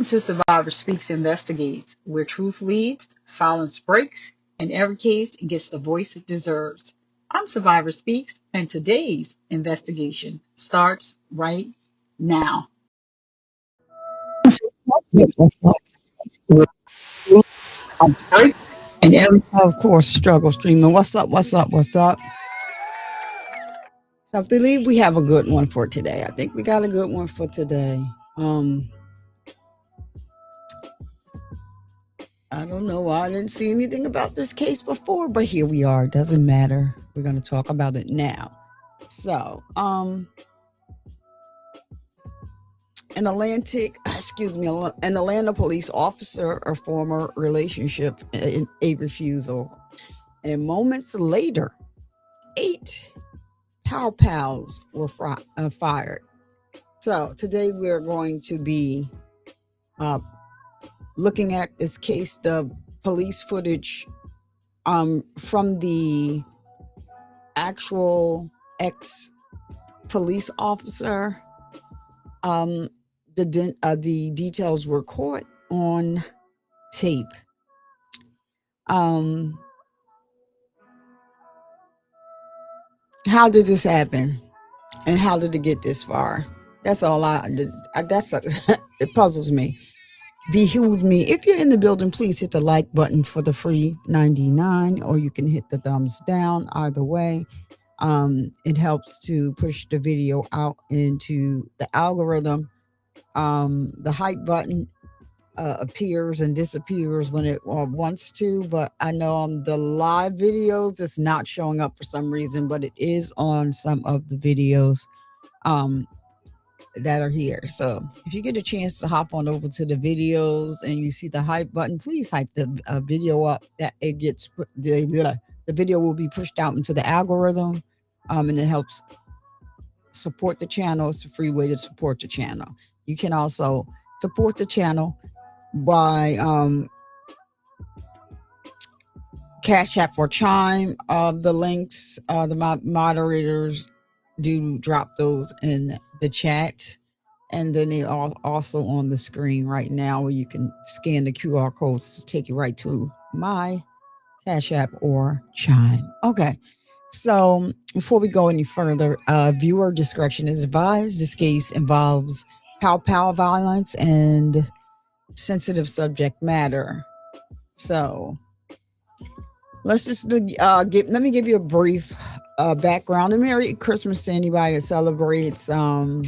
to Survivor Speaks Investigates, where truth leads, silence breaks, and every case gets the voice it deserves. I'm Survivor Speaks, and today's investigation starts right now. What's up? And every Of course, struggle streaming. What's up? What's up? What's up? So if they leave, we have a good one for today. I think we got a good one for today. I don't know why I didn't see anything about this case before, but here we are. Doesn't matter. We're going to talk about it now. So, an Atlanta police officer, a former relationship, a refusal. And moments later, 8 pow pows were fired. So today we're going to be looking at this case, the police footage from the actual ex-police officer. The details were caught on tape. How did this happen, and how did it get this far? That's all it puzzles me. Behooves me. If you're in the building, please hit the like button for the free 99, or you can hit the thumbs down. Either way, it helps to push the video out into the algorithm. The hype button appears and disappears when it wants to, but I know on the live videos it's not showing up for some reason, but it is on some of the videos that are here. So if you get a chance to hop on over to the videos and you see the hype button, please hype the video up. That it gets the video will be pushed out into the algorithm, and it helps support the channel. It's a free way to support the channel. You can also support the channel by Cash App or Chime. The links, the moderators do drop those in the chat, and then they are also on the screen right now, where you can scan the QR codes to take you right to my Cash App or Chime. Okay, so before we go any further, viewer discretion is advised. This case involves pow violence and sensitive subject matter. So let's just let me give you a brief background, and Merry Christmas to anybody that celebrates. I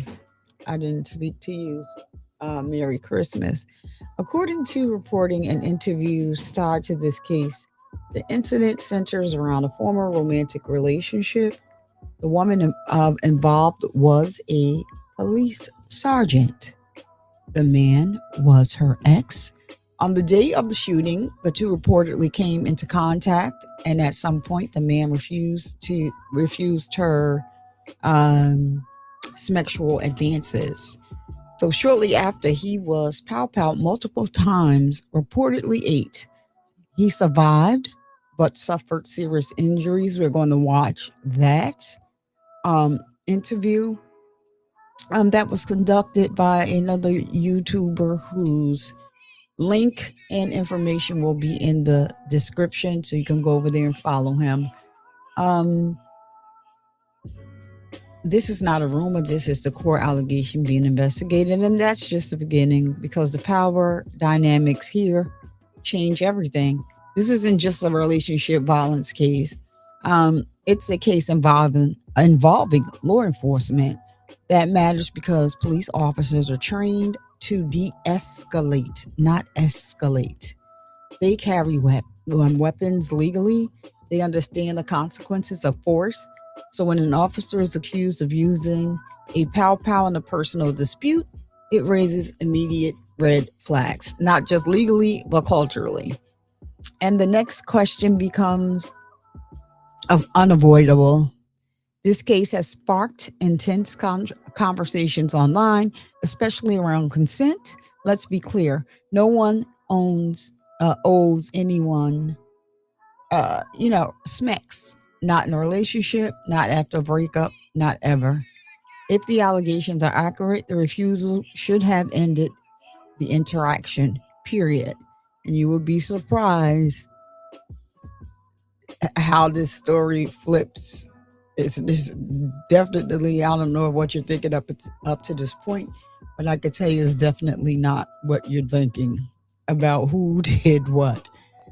didn't speak to you. Merry Christmas. According to reporting and interviews tied to this case, the incident centers around a former romantic relationship. The woman involved was a police sergeant. The man was her ex. On the day of the shooting, the two reportedly came into contact, and at some point, the man refused her sexual advances. So shortly after, he was pow multiple times, reportedly 8. He survived, but suffered serious injuries. We're going to watch that interview that was conducted by another YouTuber whose link and information will be in the description, so you can go over there and follow him. This is not a rumor. This is the core allegation being investigated, and that's just the beginning, because the power dynamics here change everything. This isn't just a relationship violence case. It's a case involving law enforcement. That matters because police officers are trained to de-escalate, not escalate. They carry weapons legally. They understand the consequences of force. So when an officer is accused of using a pow in a personal dispute, it raises immediate red flags, not just legally, but culturally. And the next question becomes unavoidable. This case has sparked intense conversations online, especially around consent. Let's be clear. No one owes anyone, smacks. Not in a relationship, not after a breakup, not ever. If the allegations are accurate, the refusal should have ended the interaction, period. And you will be surprised how this story flips. It's definitely, I don't know what you're thinking up to this point, but I can tell you it's definitely not what you're thinking about who did what.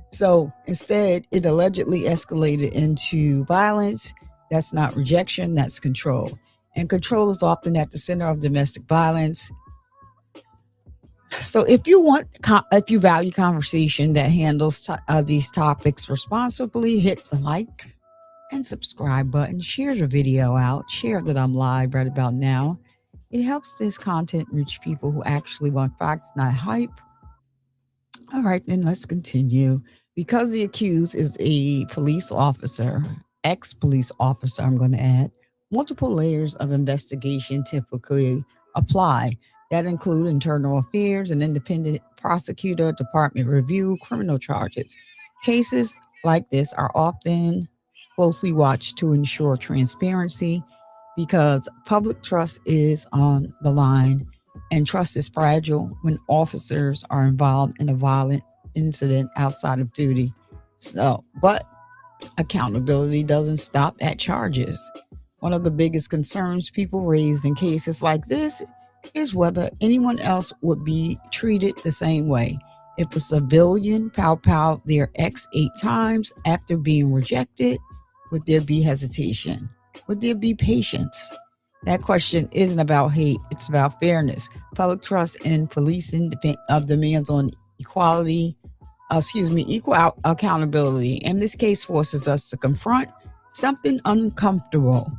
So instead, it allegedly escalated into violence. That's not rejection, that's control. And control is often at the center of domestic violence. So if you value conversation that handles these topics responsibly, hit the like and subscribe button. Share the video out. Share that I'm live right about now. It helps this content reach people who actually want facts, not hype. All right, then let's continue. Because the accused is a police officer, ex police officer, I'm going to add, multiple layers of investigation typically apply. That include internal affairs, an independent prosecutor, department review, criminal charges. Cases like this are often closely watched to ensure transparency because public trust is on the line and trust is fragile when officers are involved in a violent incident outside of duty. So, but accountability doesn't stop at charges. One of the biggest concerns people raise in cases like this is whether anyone else would be treated the same way. If a civilian pow their ex 8 times after being rejected, would there be hesitation? Would there be patience? That question isn't about hate, it's about fairness. Public trust in policing demands on equal accountability. And this case forces us to confront something uncomfortable.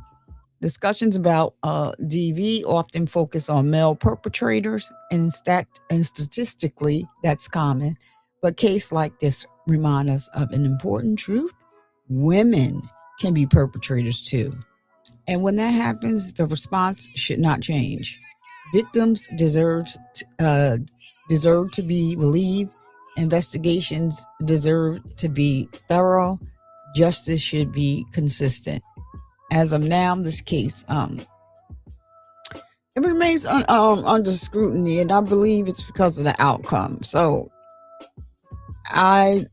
Discussions about DV often focus on male perpetrators, and statistically, that's common. But cases like this remind us of an important truth: women can be perpetrators too. And when that happens, the response should not change. Victims deserve to be relieved. Investigations deserve to be thorough. Justice should be consistent. As of now, this case, it remains under scrutiny, and I believe it's because of the outcome. So I,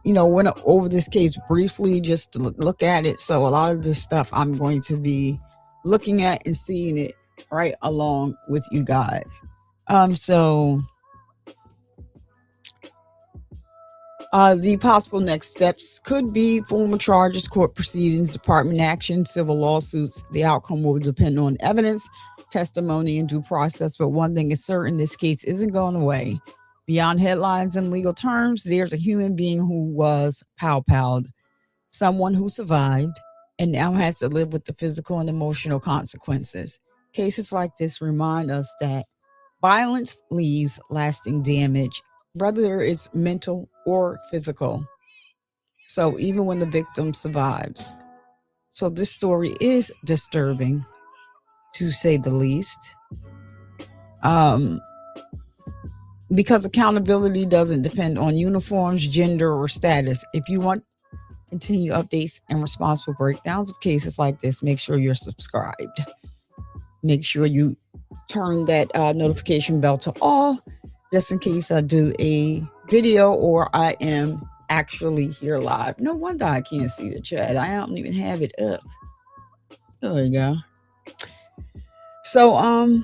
went over this case briefly just to look at it. So a lot of this stuff I'm going to be looking at and seeing it right along with you guys. The possible next steps could be formal charges, court proceedings, department action, civil lawsuits. The outcome will depend on evidence, testimony, and due process. But one thing is certain: this case isn't going away. Beyond headlines and legal terms, there's a human being who was pow-powed, someone who survived, and now has to live with the physical and emotional consequences. Cases like this remind us that violence leaves lasting damage, whether it's mental or physical. So even when the victim survives. So this story is disturbing, to say the least. Because accountability doesn't depend on uniforms, gender, or status. If you want continued updates and responsible breakdowns of cases like this, make sure you're subscribed. Make sure you turn that notification bell to all, just in case I do a video or I am actually here live. No wonder I can't see the chat. I don't even have it up. There you go. So,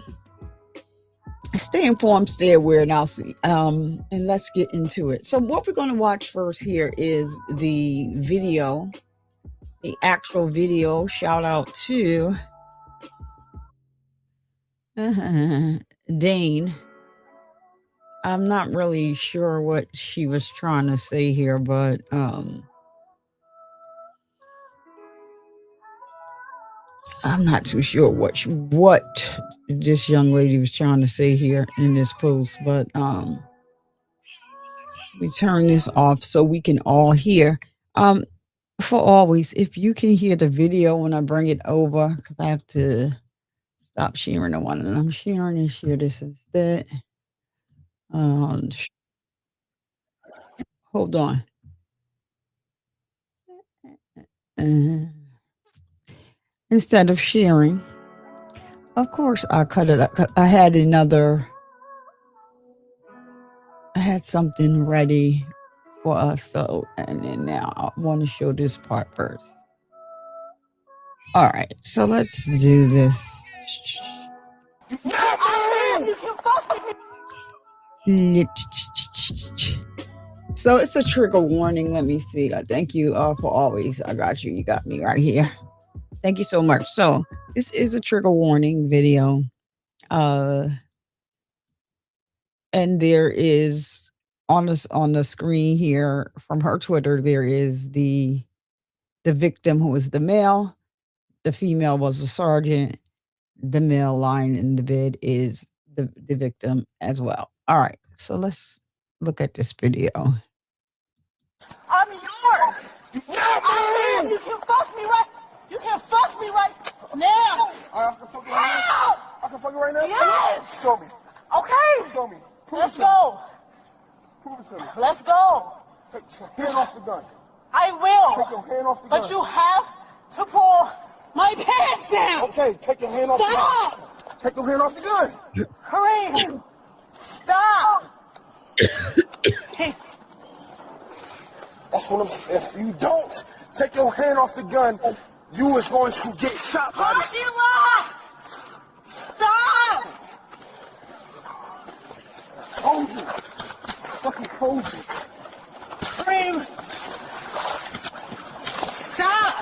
stay informed, stay aware, and I'll see. And let's get into it. So what we're going to watch first here is the video, the actual video. Shout out to Dane. I'm not really sure what she was trying to say here, but I'm not too sure what this young lady was trying to say here in this post, but we turn this off so we can all hear. For always, if you can hear the video when I bring it over, because I have to stop sharing the one that I'm sharing and share this instead. Hold on. Instead of sharing, of course, I cut it up. I had another had something ready for us. So, and then now I want to show this part first. All right, so let's do this. So it's a trigger warning. Let me see. Thank you for always. I got you. You got me right here. Thank you so much. So this is a trigger warning video. And there is on the screen here from her Twitter, there is the victim, who is the male. The female was a sergeant. The male lying in the bed is the victim as well. All right, so let's look at this video. I'm yours. I'm in. You can fuck me right. You can fuck me right now. I can fuck you right now. I can fuck you right now. Yes. Show me. Okay. Show me. Let's go. Prove it to me. Let's go. Take your hand off the gun. I will. Take your hand off the gun. But you have to pull my pants down. Okay, take your hand off the gun. Stop. Take your hand off the gun. Hurry. Stop. That's what I'm saying. If you don't take your hand off the gun, you is going to get shot by this. Parking lot. Stop. Told you. Fucking told you. Scream. Stop.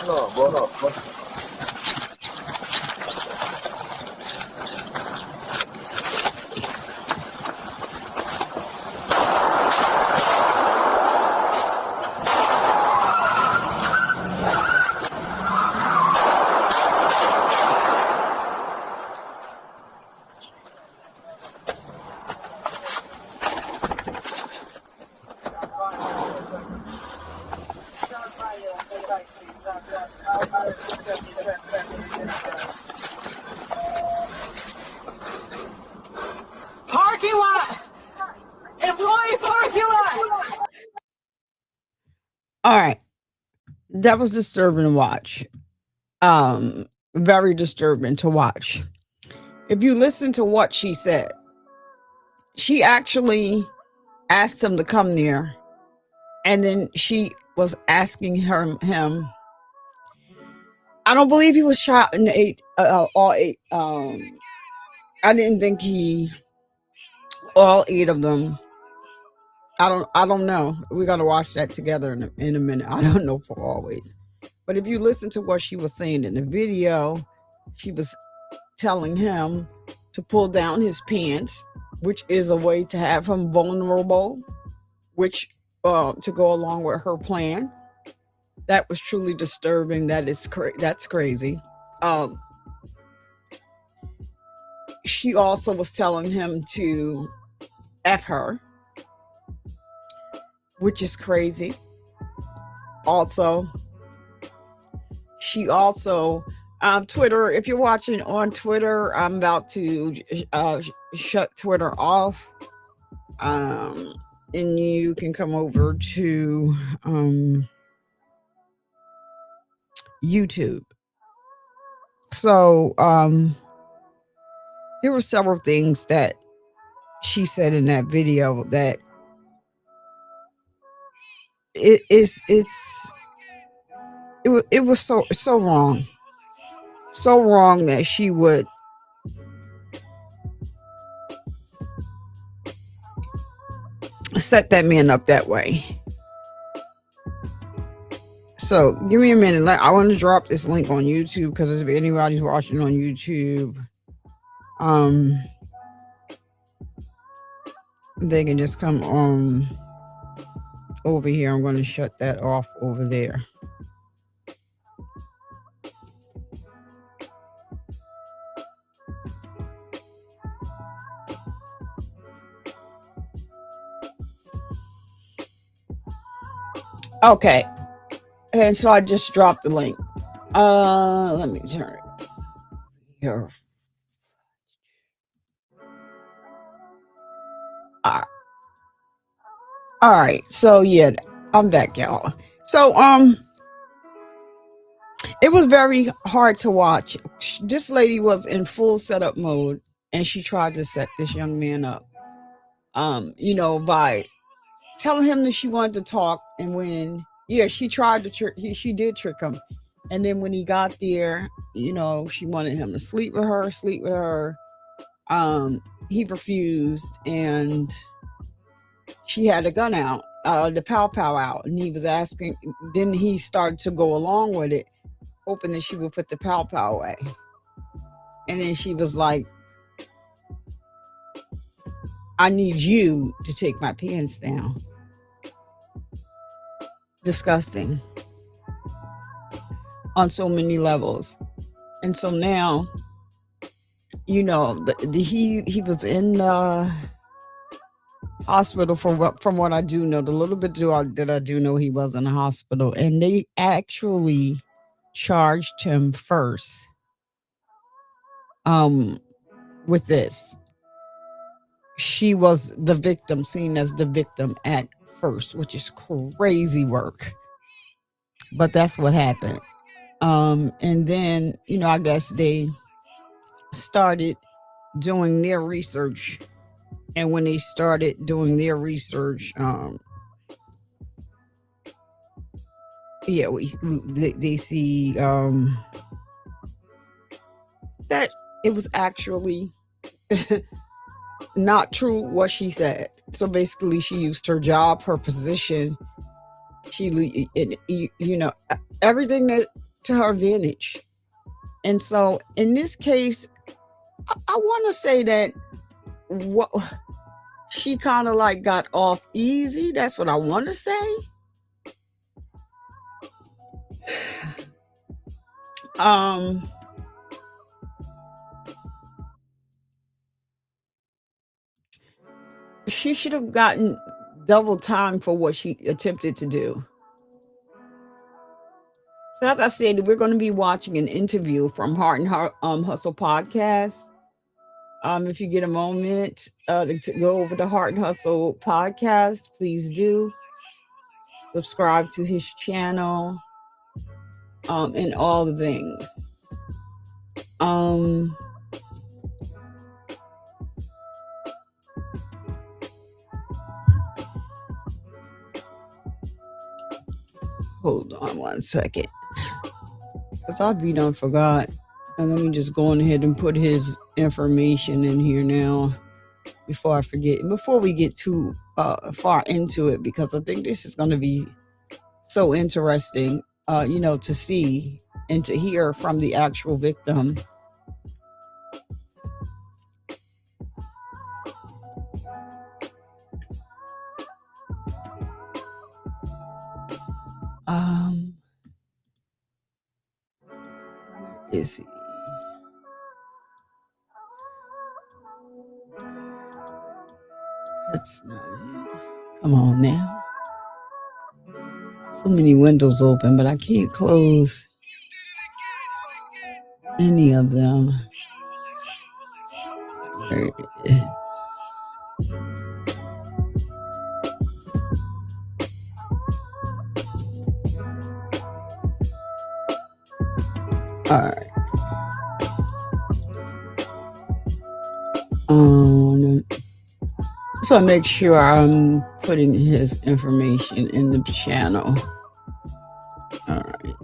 No, bro, no. Parking lot. Employee parking lot. All right, that was disturbing to watch. Very disturbing to watch. If you listen to what she said, she actually asked him to come there, and then she was asking him. I don't believe he was shot in all eight. I didn't think all 8 of them. I don't know. We're gonna watch that together in a minute. I don't know for always. But if you listen to what she was saying in the video, she was telling him to pull down his pants, which is a way to have him vulnerable, which to go along with her plan. That was truly disturbing. That's crazy. She also was telling him to F her, which is crazy. Also, she also Twitter. If you're watching on Twitter, I'm about to shut Twitter off, and you can come over to YouTube. So there were several things that she said in that video that it was so wrong. So wrong that she would set that man up that way. So give me a minute. I want to drop this link on YouTube, because if anybody's watching on YouTube, they can just come over here. I'm going to shut that off over there. Okay. And so I just dropped the link. Let me turn it here. All right. So yeah, I'm back, y'all. So it was very hard to watch. This lady was in full setup mode. and she tried to set this young man up, by telling him that she wanted to talk. And when, she tried to trick, she did trick him. And then when he got there, she wanted him to sleep with her. He refused, and she had a gun out, the pow out, and he was asking. Then he started to go along with it, hoping that she would put the pow away. And then she was like, "I need you to take my pants down." Disgusting on so many levels. And so now, he was in the hospital from what I do know. The little bit that I do know, he was in the hospital, and they actually charged him first with this. She was the victim, seen as the victim at first, which is crazy work, but that's what happened. And then, I guess they started doing their research, and when they started doing their research, they see that it was actually not true what she said. So basically, she used her job, her position, everything that to her advantage. And so in this case, I want to say that what she kind of like got off easy. That's what I want to say. She should have gotten double time for what she attempted to do. So as I said, we're going to be watching an interview from Heart and Hustle podcast. If you get a moment to go over the Heart and Hustle podcast, please do subscribe to his channel, and all the things. Hold on one second, because I be done forgot. And let me just go on ahead and put his information in here now before I forget, before we get too far into it, because I think this is going to be so interesting, to see and to hear from the actual victim. Where is he? That's not it. Come on now. So many windows open, but I can't close any of them. There it is. All right. So I make sure I'm putting his information in the channel. All right.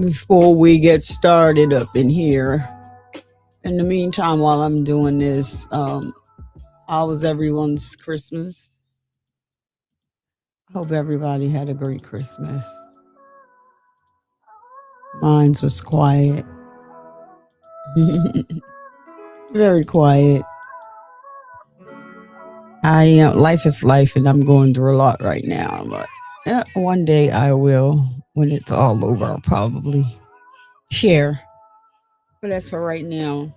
Before we get started up in here, in the meantime, while I'm doing this, how was everyone's Christmas? Hope everybody had a great Christmas. Mine was quiet. Very quiet. Life is life, and I'm going through a lot right now, but one day I will, when it's all over, I'll probably share. But as for right now,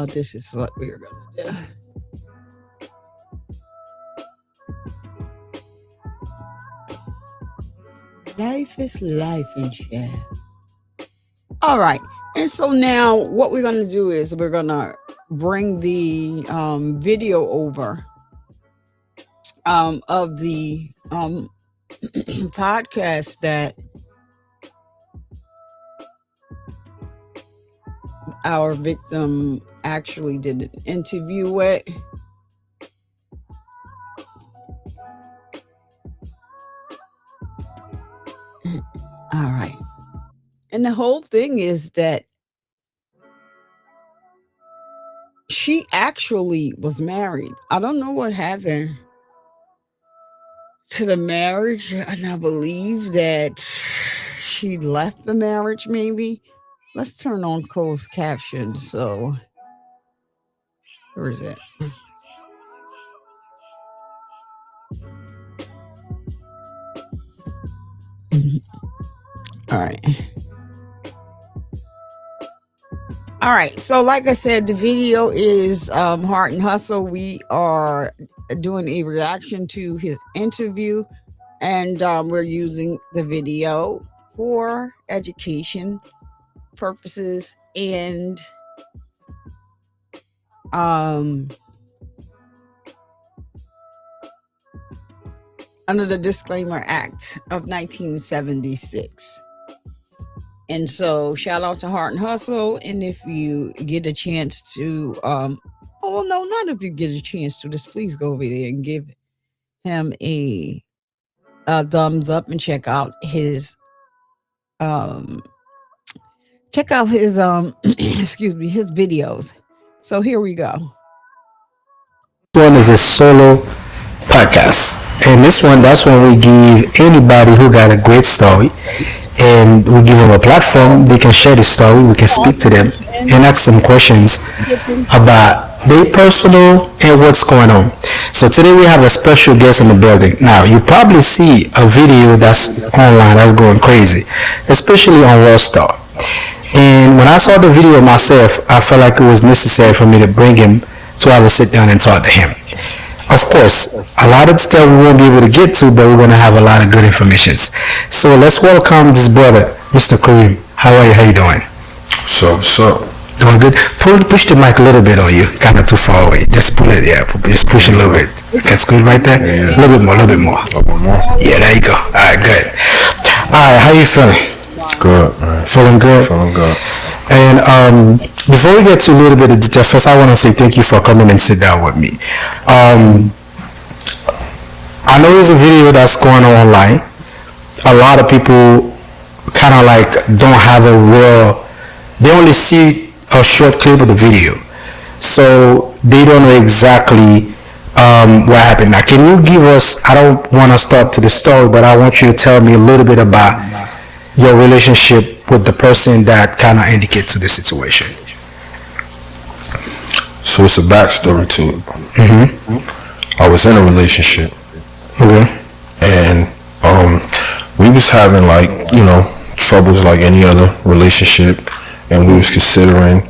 this is what we're going to do. Life is life in chat. All right. And so now what we're going to do is we're going to bring the video over of the podcast that our victim actually did an interview with. All right. And the whole thing is that she actually was married. I don't know what happened to the marriage, and I believe that she left the marriage maybe. Let's turn on closed caption. So where is it? All right. So like I said, the video is Heart and Hustle. We are doing a reaction to his interview, and we're using the video for education purposes and under the Disclaimer Act of 1976. And so shout out to Heart and Hustle. And if you get a chance to, oh, no, not if you get a chance to, just please go over there and give him a thumbs up and check out his, excuse me, his videos. So here we go. One is a solo podcast, and this one, that's when we give anybody who got a great story, and we give them a platform. They can share the story, we can speak to them and ask some questions about their personal and what's going on. So today we have a special guest in the building. Now you probably see a video that's online that's going crazy, especially on World Star. And when I saw the video myself, I felt like it was necessary for me to bring him to have a sit down and talk to him. Of course, a lot of stuff we won't be able to get to, but we're going to have a lot of good information. So let's welcome this brother, Mr. Kareem. How are you? How you doing? So. Doing good. Push the mic a little bit on you. Kind of too far away. Just pull it. Yeah, just push it a little bit. That's good right there. Yeah. A little bit more. A little bit more. Yeah, there you go. All right, good. All right, how you feeling? Good, man. Feeling good. Feeling good. And before we get to a little bit of detail, first I want to say thank you for coming and sit down with me. I know there's a video that's going on online. A lot of people kind of like don't have a real, they only see a short clip of the video, so they don't know exactly what happened. Now, can you give us, I don't want to start to the story, but I want you to tell me a little bit about your relationship with the person that kind of indicated to the situation. So it's a backstory to it. I was in a relationship. Okay. And we was having troubles like any other relationship, and we was considering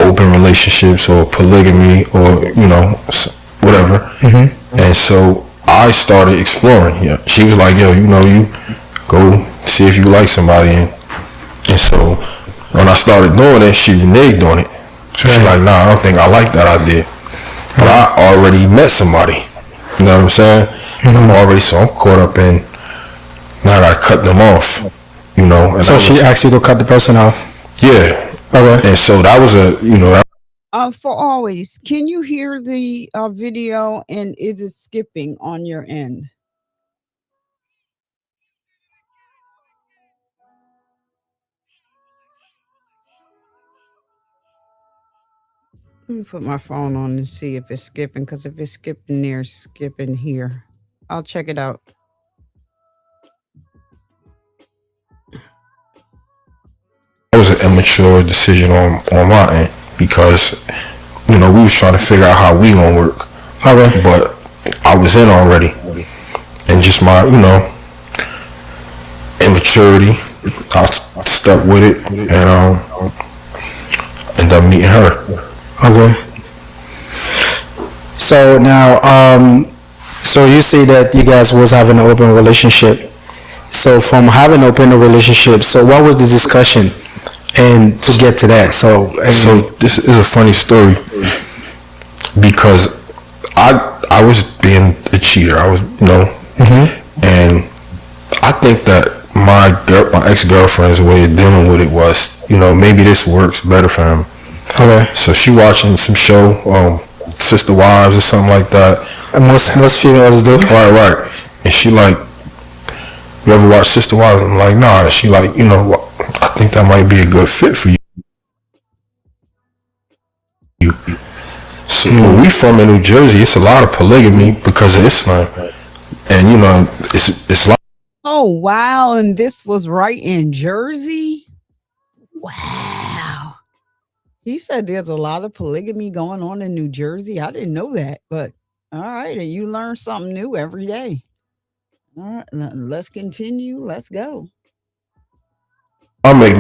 open relationships or polygamy or whatever. And so I started exploring. Yeah, she was like, yo, you go see if you like somebody, and so when I started doing it, she reneged on it. So she's like, nah, I don't think I like that idea. But I already met somebody. You know what I'm saying? I'm caught up in, now I gotta cut them off. And so she asked you to cut the person off? Yeah. Okay. And so that was For always, can you hear the video, and is it skipping on your end? Let me put my phone on and see if it's skipping, because if it's skipping there, it's skipping here. I'll check it out. It was an immature decision on my end, because we was trying to figure out how we gonna work. Okay. But I was in already, and just my immaturity, I stuck with it, and ended up meeting her. Okay. So now, so you say that you guys was having an open relationship. So from having an open relationship, so what was the discussion and to get to that. So this is a funny story because I was being a cheater. I was, and I think that my ex-girlfriend's way of dealing with it was, maybe this works better for him. Okay. So she watching some show, Sister Wives or something like that. And most females do. Right. And she like, you ever watch Sister Wives? I'm like, nah. And she like, I think that might be a good fit for you. So where we from in New Jersey, it's a lot of polygamy because of Islam. And it's like, Oh, wow. And this was right in Jersey? Wow. He said there's a lot of polygamy going on in New Jersey. I didn't know that, but all right. And you learn something new every day. All right. Let's continue. Let's go. Islamic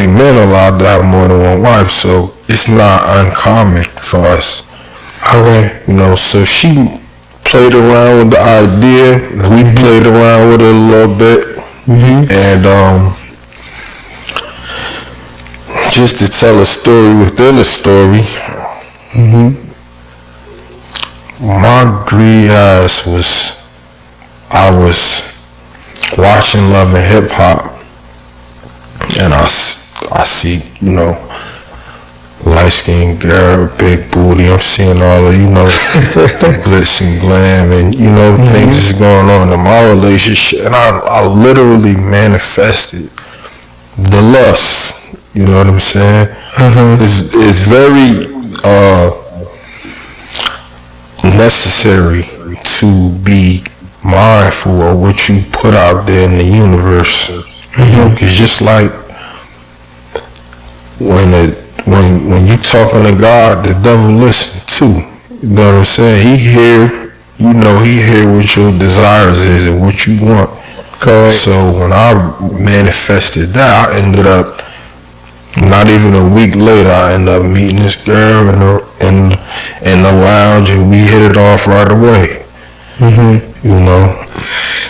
men are allowed to have more than one wife, so it's not uncommon for us. Okay. So she played around with the idea. We played around with it a little bit. And just to tell a story within a story, my greedy ass I was watching Love and Hip Hop, and I see, light-skinned girl, big booty. I'm seeing all of, the glitz and glam, and, things is going on in my relationship. And I literally manifested the lust. You know what I'm saying? It's very necessary to be mindful of what you put out there in the universe. Because just like when you talking to God, the devil listen too. You know what I'm saying? He hear what your desires is and what you want. Correct. So when I manifested that, I ended up, not even a week later, I ended up meeting this girl in the lounge, and we hit it off right away.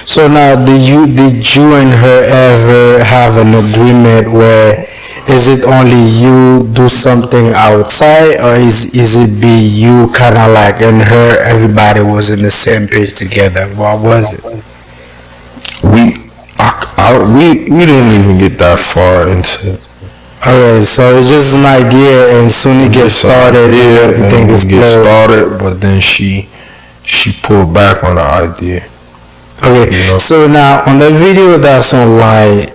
So now, did you and her ever have an agreement where is it only you do something outside, or is it be you kind of like and her, everybody was in the same page together? What was it? We didn't even get that far into it. Okay, so it's just an idea, and soon it gets started, everything is started, but then she pulled back on the idea. Okay, so now on the video that's online,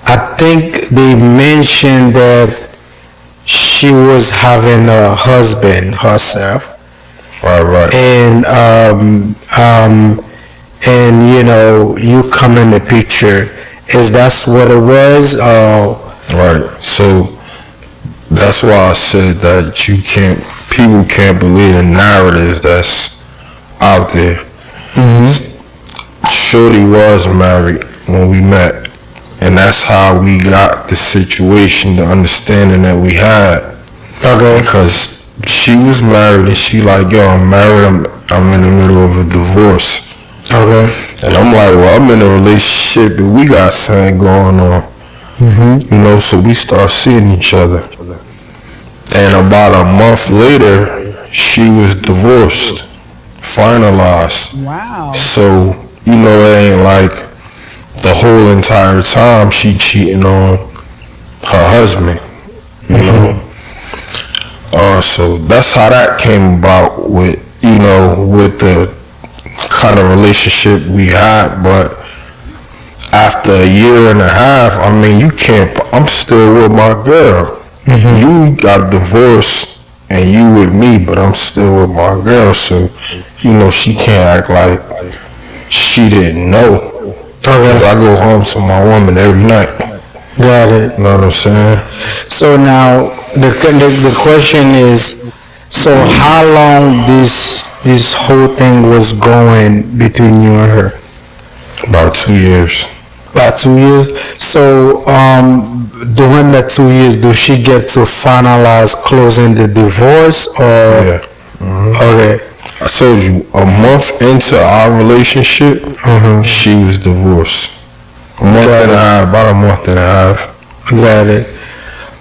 I think they mentioned that she was having a husband herself. Right. And you come in the picture. Is that what it was? Right. So that's why I said that people can't believe the narratives that's out there. Shorty was married when we met, and that's how we got the situation, the understanding that we had. Okay. Because she was married, and she like, yo, I'm married, I'm in the middle of a divorce. Okay. And I'm like, well, I'm in a relationship and we got something going on. So we start seeing each other. And about a month later, she was divorced, finalized. Wow. So, it ain't like the whole entire time she cheating on her husband, So that's how that came about with the kind of relationship we had. But after a year and a half, I'm still with my girl. You got divorced and you with me, but I'm still with my girl. So, she can't act like she didn't know. Because I go home to my woman every night. Got it. You know what I'm saying? So now the question is, so how long this whole thing was going between you and her? About 2 years. About 2 years. So during that 2 years, do she get to finalize closing the divorce, or? Yeah. Okay. I told you, a month into our relationship, she was divorced. about a month and a half. Got it.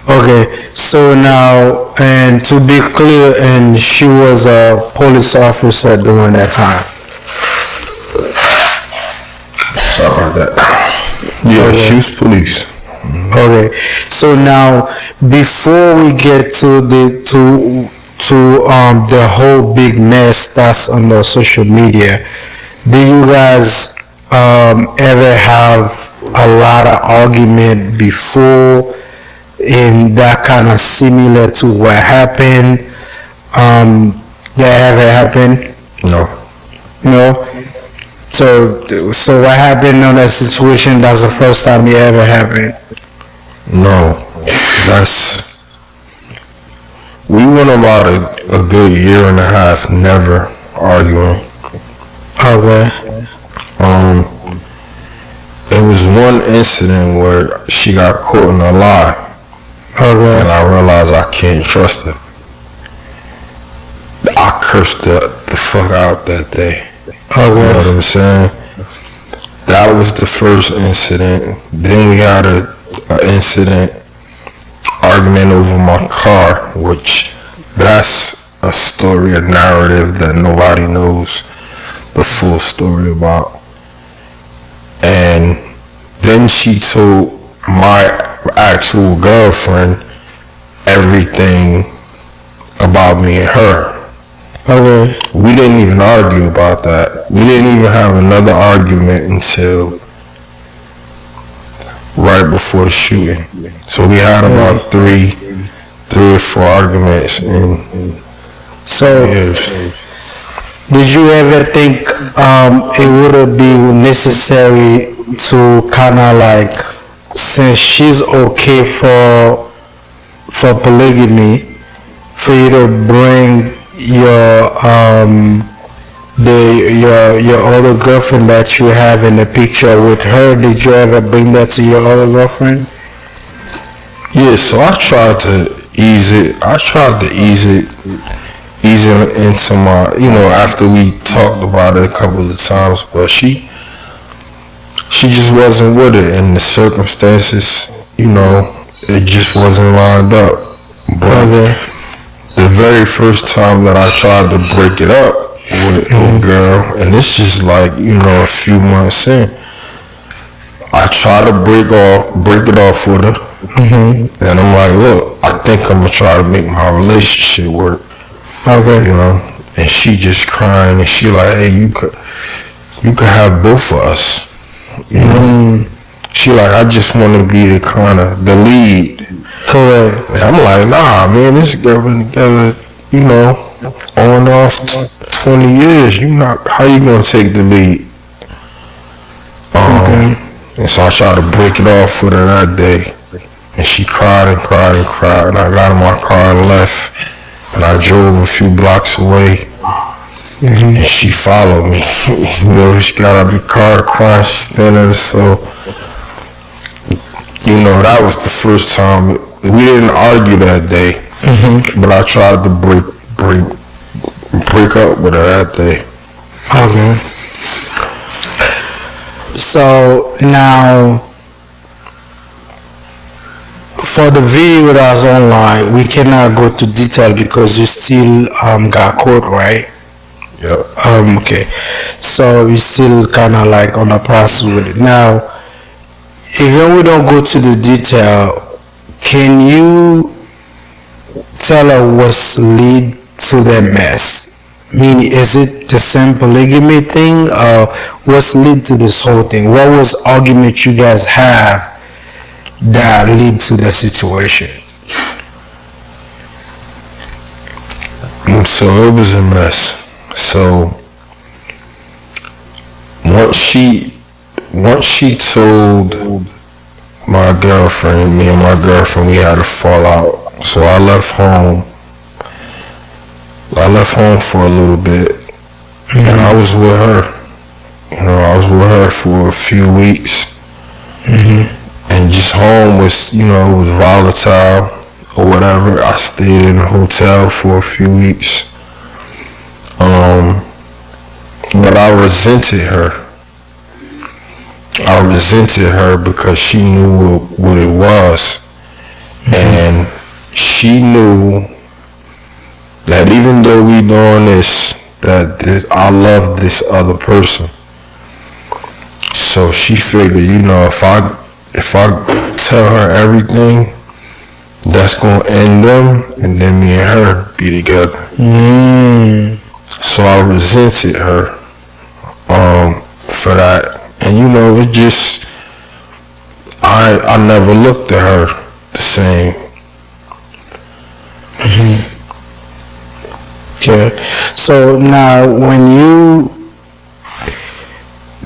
Okay, so now, and to be clear, and she was a police officer during that time. Sorry about that. Yeah, Okay. she was police. Okay, so now before we get to the whole big mess that's on the social media, do you guys ever have a lot of argument before, and that kind of similar to what happened? That ever happened? No. No. So what happened on that situation? That's the first time it ever happened. No. We went about a good year and a half never arguing. Okay. There was one incident where she got caught in a lie, Okay. and I realized I can't trust her. I cursed the fuck out that day. You know what Okay. I'm saying? That was the first incident. Then we had a incident, argument over my car, which that's a story, a narrative that nobody knows the full story about. And then she told my actual girlfriend everything about me and her. Okay. We didn't even argue about that. We didn't even have another argument until right before the shooting. So we had about three or four arguments in So, years. did you ever think it would be necessary to kind of like, since she's okay for polygamy, for you to bring your other girlfriend that you have in the picture with her? Did you ever bring that to your other girlfriend? Yeah, so I tried to ease it. Ease it into my, after we talked about it a couple of times, but she just wasn't with it, and the circumstances, it just wasn't lined up. But Okay. the very first time that I tried to break it up with a girl, and it's just like, a few months in, I tried to break it off with her. And I'm like, look, I think I'm gonna try to make my relationship work. Okay. And she just crying, and she like, hey, you could have both of us. She like, I just want to be the lead. Correct. And I'm like, nah, man, this girl been together, on and off 20 years. How you gonna take the lead? And so I tried to break it off with her that day. And she cried and cried and cried. And I got in my car and left. And I drove a few blocks away. And she followed me. She got out of the car crying. She standing there. So, that was the first time. We didn't argue that day. But I tried to break up with her that day. Okay. So now, for the video that's online, we cannot go to detail because you still got caught, right? Yep. Okay. So you still kind of like on the process with it. Now, even we don't go to the detail, can you tell us what's lead to that mess? Meaning, is it the same polygamy thing, or what's lead to this whole thing? What was argument you guys have that lead to the situation? So it was a mess. So once she told my girlfriend, me and my girlfriend, we had a fallout. So I left home for a little bit, and I was with her. I was with her for a few weeks, and just home was, it was volatile or whatever. I stayed in a hotel for a few weeks, but I resented her. I resented her because she knew what it was, and she knew that even though we doing this, that this I love this other person. So she figured, if I tell her everything, that's gonna end them, and then me and her be together. So I resented her for that, and it just I never looked at her the same. Okay. So now, when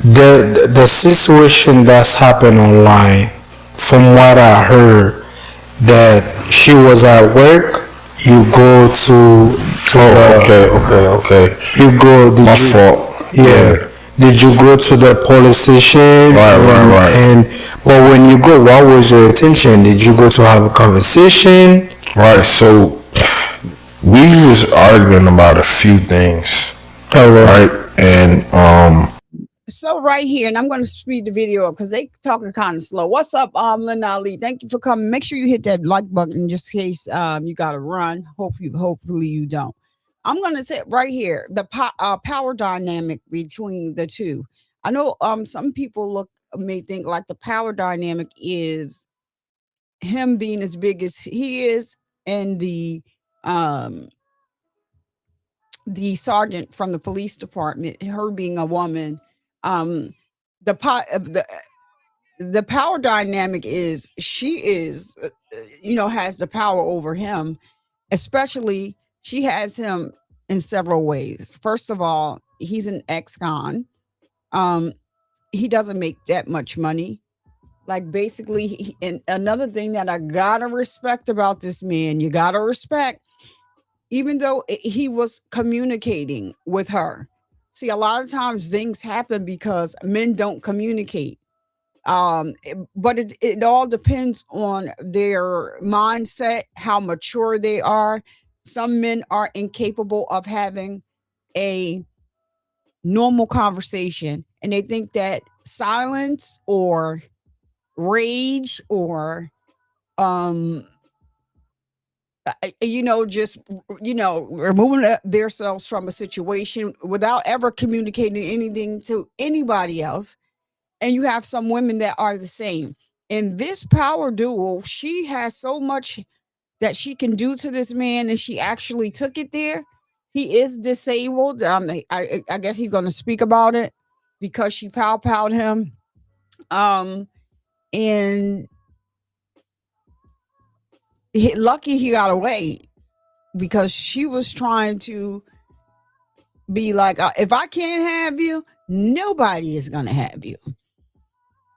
the situation that's happened online, from what I heard, that she was at work, you go to Okay. you go. My fault. Yeah. Did you go to the police station? Right. And but when you go, what was your intention? Did you go to have a conversation? Right. So we was arguing about a few things. Oh, Right. And So right here, and I'm going to speed the video up because they talking kind of slow. What's up, Lynn Ali? Thank you for coming. Make sure you hit that like button just in case you got to run. Hopefully you don't. I'm going to say right here the power dynamic between the two. I know some people may think like the power dynamic is him being as big as he is, and the sergeant from the police department, her being a woman. The pot the power dynamic is she is has the power over him, especially she has him in several ways. First of all, he's an ex-con. um he doesn't make that much money. Like basically and another thing that I gotta respect about this man, you gotta respect, even though he was communicating with her. See, a lot of times things happen because men don't communicate. But it all depends on their mindset, how mature they are. Some men are incapable of having a normal conversation, and they think that silence or rage or um just removing themselves from a situation without ever communicating anything to anybody else. And you have some women that are the same. In this power duel, she has so much that she can do to this man, and she actually took it there. He is disabled. I guess he's going to speak about it because she pow-powed him. And lucky he got away, because she was trying to be like, if I can't have you, nobody is going to have you.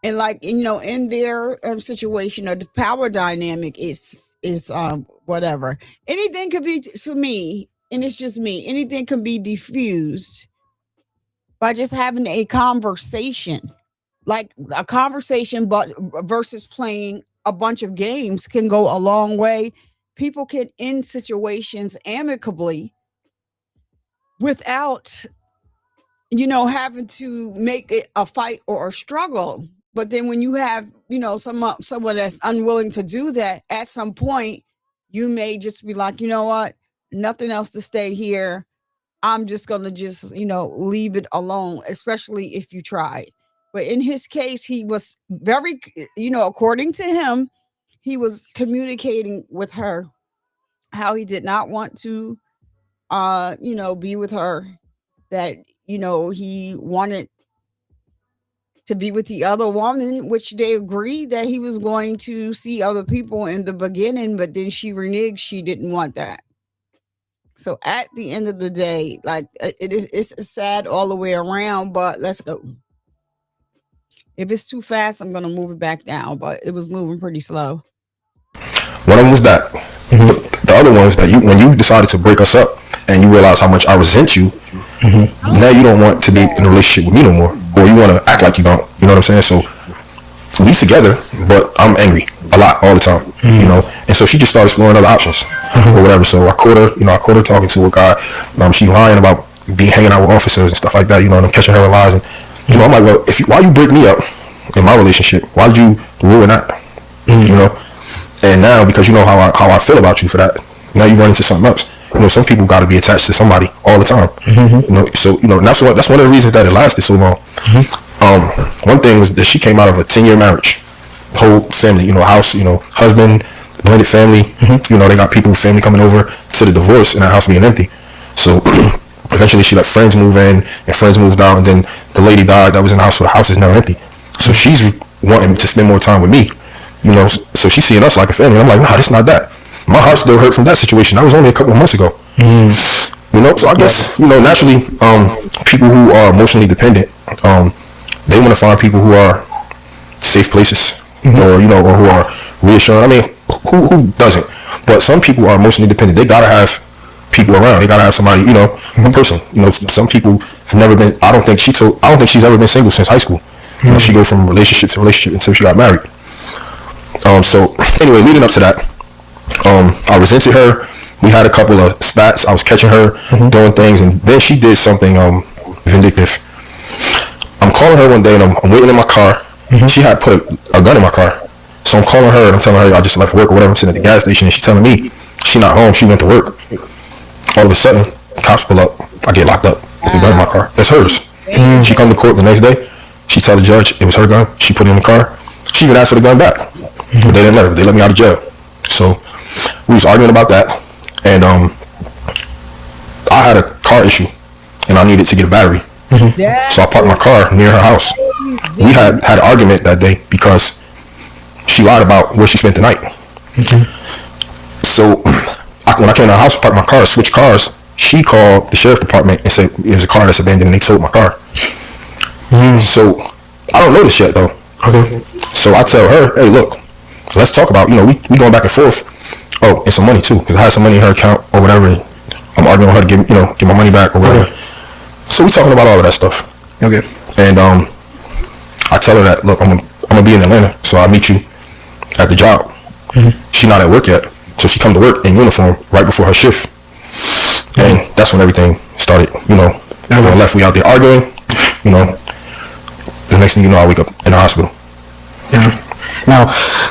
And like, in their situation, or the power dynamic is whatever. Anything could be, to me, and it's just me, anything can be diffused by just having a conversation. Like a conversation, but versus playing a bunch of games can go a long way. People can end situations amicably without having to make it a fight or a struggle. But then when you have someone that's unwilling to do that, at some point you may just be like, you know what, nothing else to stay here, I'm just gonna leave it alone, especially if you tried. But in his case, he was very, according to him, he was communicating with her how he did not want to be with her, that he wanted to be with the other woman, which they agreed that he was going to see other people in the beginning, but then she reneged. She didn't want that. So at the end of the day, like it's sad all the way around, but let's go. If it's too fast, I'm going to move it back down, but it was moving pretty slow. one of them was that. The other one is that when you decided to break us up and you realize how much I resent you, now you don't want to be in a relationship with me no more, or you want to act like you don't. You know what I'm saying? So we together, but I'm angry a lot all the time. And so she just started exploring other options or whatever. So I caught her talking to a guy. She lying about hanging out with officers and stuff like that. And I'm catching her in lies. And I'm like, well, why you break me up in my relationship. Why did you ruin that? You know. And now, because you know how I feel about you for that, now you run into something else. You know, some people got to be attached to somebody all the time. You know, so you know that's one of the reasons that it lasted so long. One thing was that she came out of a 10-year marriage, whole family, you know, house, you know, husband, blended family. You know, they got family coming over to the divorce, and that house being empty. So eventually, she let friends move in, and friends moved out, and then the lady died that was in the house, so the house is now empty. So she's wanting to spend more time with me. You know, so she's seeing us like a family. I'm like, nah, it's not that. My heart still hurt from that situation. That was only a couple of months ago. You know, so I guess, you know, naturally, people who are emotionally dependent, they want to find people who are safe places, or you know, or who are reassuring. I mean, who doesn't? But some people are emotionally dependent. They gotta have people around. They gotta have somebody, you know, a person. You know, some people have never been. I don't think she's ever been single since high school. You know, she goes from relationship to relationship until she got married. So anyway, leading up to that, I resented her. We had a couple of spats. I was catching her doing things, and then she did something vindictive. I'm calling her one day, and I'm waiting in my car. She had put a gun in my car, so I'm calling her and I'm telling her I just left work or whatever. I'm sitting at the gas station, and she's telling me she's not home. She went to work. All of a sudden, cops pull up. I get locked up with the gun in my car. That's hers. She come to court the next day. She tell the judge it was her gun. She put it in the car. She even asked for the gun back. But they didn't let her. They let me out of jail. So we was arguing about that, and I had a car issue, and I needed to get a battery. So I parked my car near her house. We had an argument that day because she lied about where she spent the night. So when I came to her house, parked my car, switched cars. She called the sheriff department and said it was a car that's abandoned, and they towed my car. So I don't know this yet though. So I tell her, hey, look. Let's talk about, you know, we going back and forth. Oh, and some money too, because I had some money in her account or whatever. I'm arguing with her to get my money back or whatever. So we talking about all of that stuff. And I tell her that, look, I'm gonna be in Atlanta, so I'll meet you at the job. She not at work yet, so she come to work in uniform right before her shift. And that's when everything started, you know, going left. We out there arguing, you know. The next thing you know, I wake up in the hospital. Now,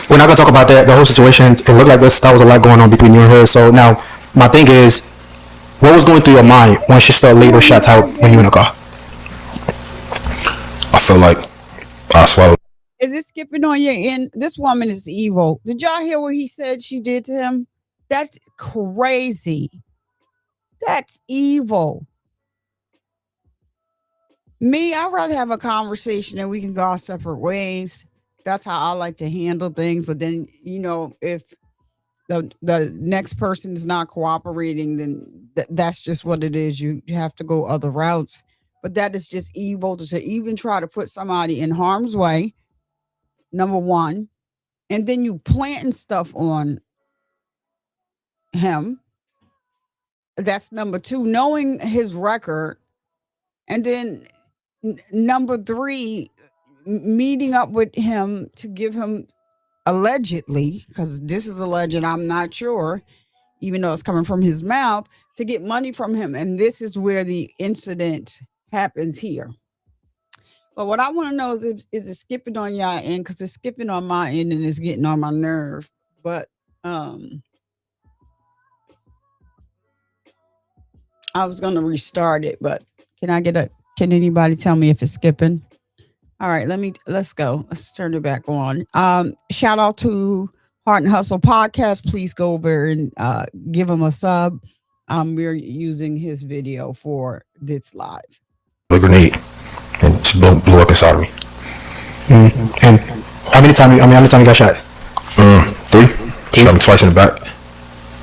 we're not gonna talk about the whole situation. It looked like that was a lot going on between you and her. So now, my thing is, what was going through your mind when she started laying those shots out when you were in the car? I felt like I swallowed. Is it skipping on your end? This woman is evil. Did y'all hear what he said she did to him? That's crazy. That's evil. Me, I'd rather have a conversation and we can go our separate ways. That's how I like to handle things. But then, you know, if the next person is not cooperating, then that's just what it is. You have to go other routes. But that is just evil to even try to put somebody in harm's way, number one. And then you planting stuff on him. That's number two, knowing his record. And then number three, meeting up with him to give him allegedly, because this is alleged, I'm not sure, even though it's coming from his mouth, to get money from him. And this is where the incident happens here. But what I want to know is it skipping on y'all end? Because it's skipping on my end and it's getting on my nerve. But I was going to restart it, but can anybody tell me if it's skipping? All right, let's go. Let's turn it back on. Shout out to Heart and Hustle Podcast. Please go over and give him a sub. We're using his video for this live. A grenade and just blew up inside of me. And how many times you got shot? 3. Shot me twice in the back,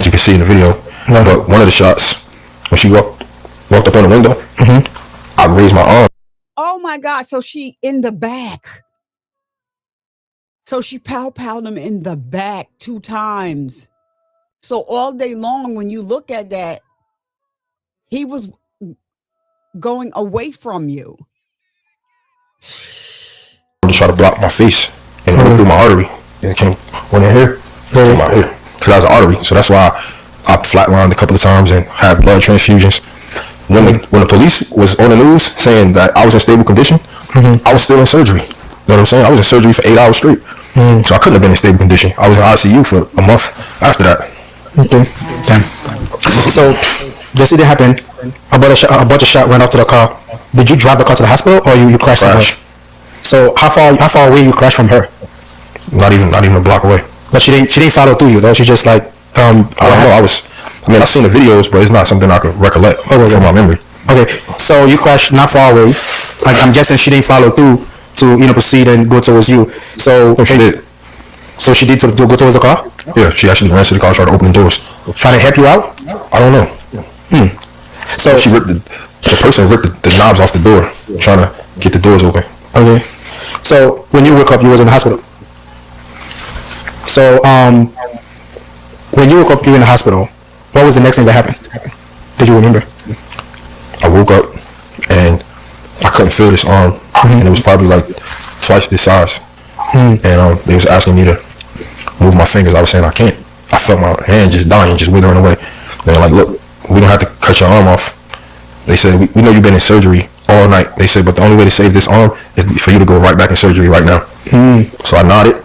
as you can see in the video. But one of the shots, when she walked up on the window, I raised my arm. Oh my God. So she in the back. So she pow-powed him in the back 2 times. So all day long, when you look at that, he was going away from you. To try to block my face, and it went through my artery, and it went in here, through my ear. So that was an artery. So that's why I flatlined a couple of times and had blood transfusions. When the police was on the news saying that I was in stable condition, I was still in surgery. You know what I'm saying? I was in surgery for 8 hours straight. So I couldn't have been in stable condition. I was in ICU for a month after that. Okay. Damn. So, the incident happened. A bunch of shot went off to the car. Did you drive the car to the hospital, or you crashed from her? So how far away you crashed from her? Not even a block away. But she didn't follow through you, though. She just like I don't know. I seen the videos, but it's not something I could recollect from my memory. Okay, so you crashed not far away. Like, I'm guessing she didn't follow through to proceed and go towards you. So she did. So she did to go towards the car? Yeah, she actually ran to the car, tried to open the doors. Trying to help you out? I don't know. So she ripped the person ripped the knobs off the door, trying to get the doors open. Okay. So when you woke up, you was in the hospital. So when you woke up, you were in the hospital. What was the next thing that happened? Did you remember? I woke up and I couldn't feel this arm, and it was probably like twice this size. And they was asking me to move my fingers. I was saying I can't. I felt my hand just dying, just withering away. They're like, look, we don't have to cut your arm off. They said, we know you've been in surgery all night. They said, but the only way to save this arm is for you to go right back in surgery right now. So I nodded.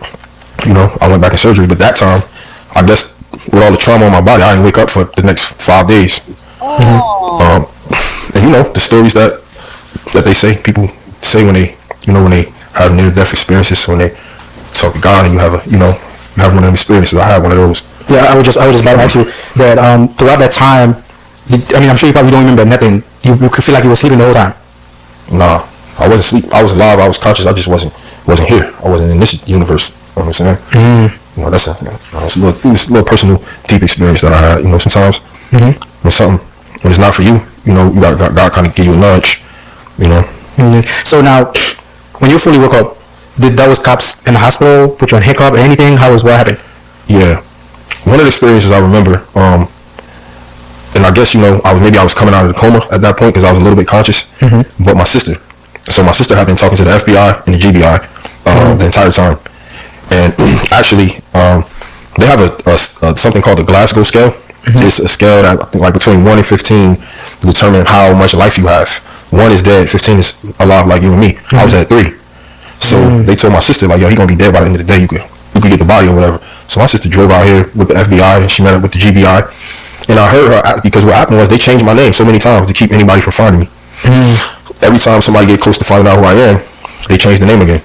I went back in surgery. But that time, I guess with all the trauma on my body, I didn't wake up for the next 5 days. And the stories that they say, people say when they have near-death experiences, when they talk to God, and you have one of them experiences. I had one of those. Yeah, I was just about to ask you that throughout that time, I'm sure you probably don't remember nothing. You could feel like you were sleeping the whole time. Nah, I wasn't asleep. I was alive. I was conscious. I just wasn't here. I wasn't in this universe. You know what I'm saying? That's a little personal, deep experience that I had. Sometimes when it's not for you, you got God kind of give you a nudge. So now, when you fully woke up, did those cops in the hospital put you on hiccup or anything? What happened? Yeah, one of the experiences I remember, and I guess I was coming out of the coma at that point because I was a little bit conscious. But my sister had been talking to the FBI and the GBI the entire time, and actually they have a something called the Glasgow scale. It's a scale that I think like between 1 and 15 determine how much life you have. 1 is dead, 15 is alive, like you and me. I was at 3. So they told my sister, like, yo, he gonna be dead by the end of the day. You could get the body or whatever. So my sister drove out here with the FBI and she met up with the GBI. And I heard her, because what happened was they changed my name so many times to keep anybody from finding me. Every time somebody get close to finding out who I am, they change the name again.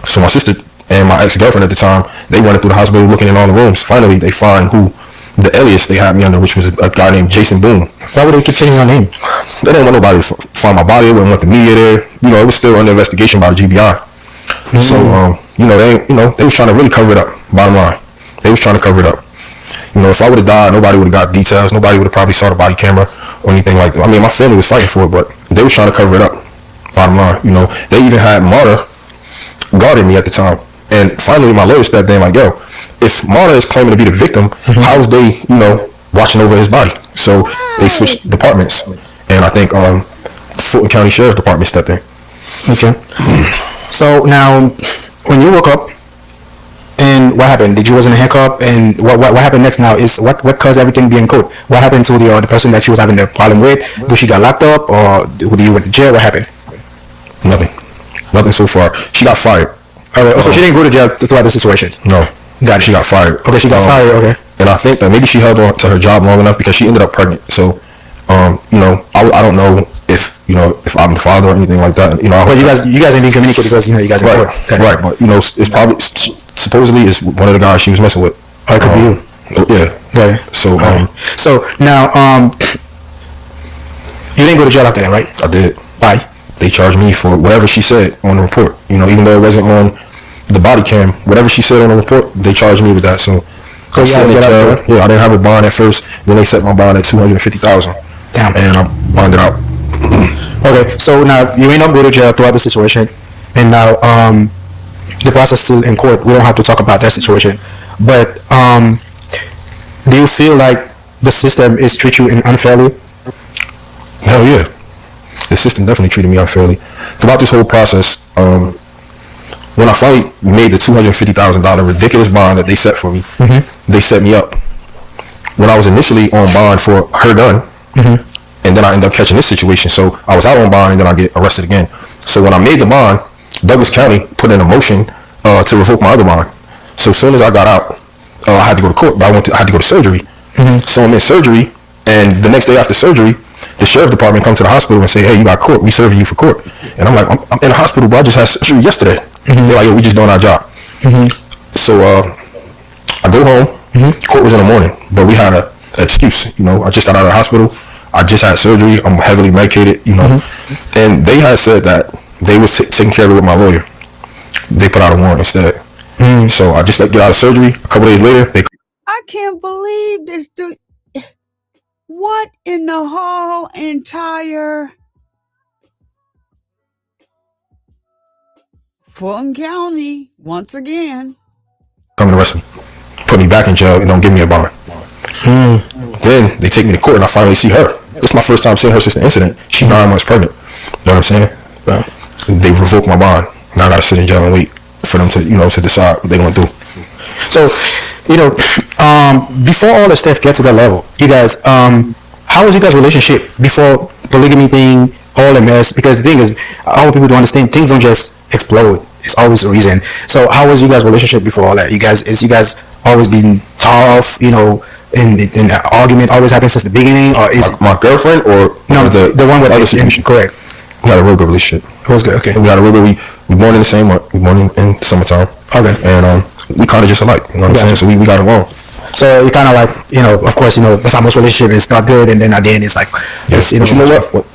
So my sister and my ex-girlfriend at the time, they went through the hospital looking in all the rooms. Finally, they find who the alias they had me under, which was a guy named Jason Boone. Why would they keep changing your name? They didn't want nobody to find my body. They wouldn't want the media there. It was still under investigation by the GBI. So, they was trying to really cover it up. Bottom line, they was trying to cover it up. If I would have died, nobody would have got details. Nobody would have probably saw the body camera or anything like that. My family was fighting for it, but they was trying to cover it up. Bottom line, they even had Marta guarding me at the time. And finally, my lawyer stepped in like, yo, if Marta is claiming to be the victim, how is they, watching over his body? So they switched departments, and I think Fulton County Sheriff's Department stepped in. Okay. So now, when you woke up, and what happened? Did you was in a hiccup? And what happened next? Now is what caused everything being code? What happened to the person that she was having the problem with? Did she got locked up, or did you went to jail? What happened? Nothing so far. She got fired. All right. So she didn't go to jail throughout the situation. No. Got it. She got fired. Okay, she got fired. Okay. And I think that maybe she held on to her job long enough because she ended up pregnant. So, I don't know if I'm the father or anything like that. Well, you guys ain't been communicating because you guys ain't right. But it's probably supposedly it's one of the guys she was messing with. Oh, it could be you. Yeah. Okay. So so now you didn't go to jail after that, right? I did. Why? They charged me for whatever she said on the report. Even though it wasn't on the body cam, whatever she said on the report, they charged me with that. So I didn't have a bond at first. Then they set my bond at $250,000. Damn. And I bonded out. Okay, so now you ain't not go to jail throughout the situation, and now the process still in court. We don't have to talk about that situation, but do you feel like the system is treating you unfairly? Hell yeah, the system definitely treated me unfairly throughout this whole process. When I finally made the $250,000 ridiculous bond that they set for me, they set me up. When I was initially on bond for her gun, and then I ended up catching this situation, so I was out on bond and then I get arrested again. So when I made the bond, Douglas County put in a motion to revoke my other bond. So as soon as I got out, I had to go to court, but I had to go to surgery. So I'm in surgery, and the next day after surgery, the sheriff department come to the hospital and say, "Hey, you got court. We serving you for court." And I'm like, "I'm in the hospital, but I just had surgery yesterday." They're like, "Yo, we just doing our job." So I go home. Court was in the morning, but we had an excuse. I just got out of the hospital. I just had surgery. I'm heavily medicated. And they had said that they was taking care of it with my lawyer. They put out a warrant instead. So I just get out of surgery. A couple days later, I can't believe this dude. What in the whole entire Fulton County, once again, come and arrest me, put me back in jail, and don't give me a bond. Then they take me to court, and I finally see her. It's my first time seeing her since the incident. She's 9 months pregnant. You know what I'm saying? They revoked my bond. Now I gotta sit in jail and wait for them to, to decide what they're gonna do. So, before all this stuff gets to that level, you guys, how was you guys' relationship before polygamy thing, all the mess? Because the thing is, I want people to understand things don't just explode. It's always a reason. So, how was you guys' relationship before all that? You guys always been tough? In the argument always happened since the beginning, or is my girlfriend or no the one with other situation? Correct. We had a real good relationship. It was good. Okay. We had a real good. We born in the same month. We born in summertime. Okay. And we kind of just alike. You know what I'm saying? So we got along. So you kind of like, of course, that's how most relationship is not good, and then at the end it's like, yes. But you know what?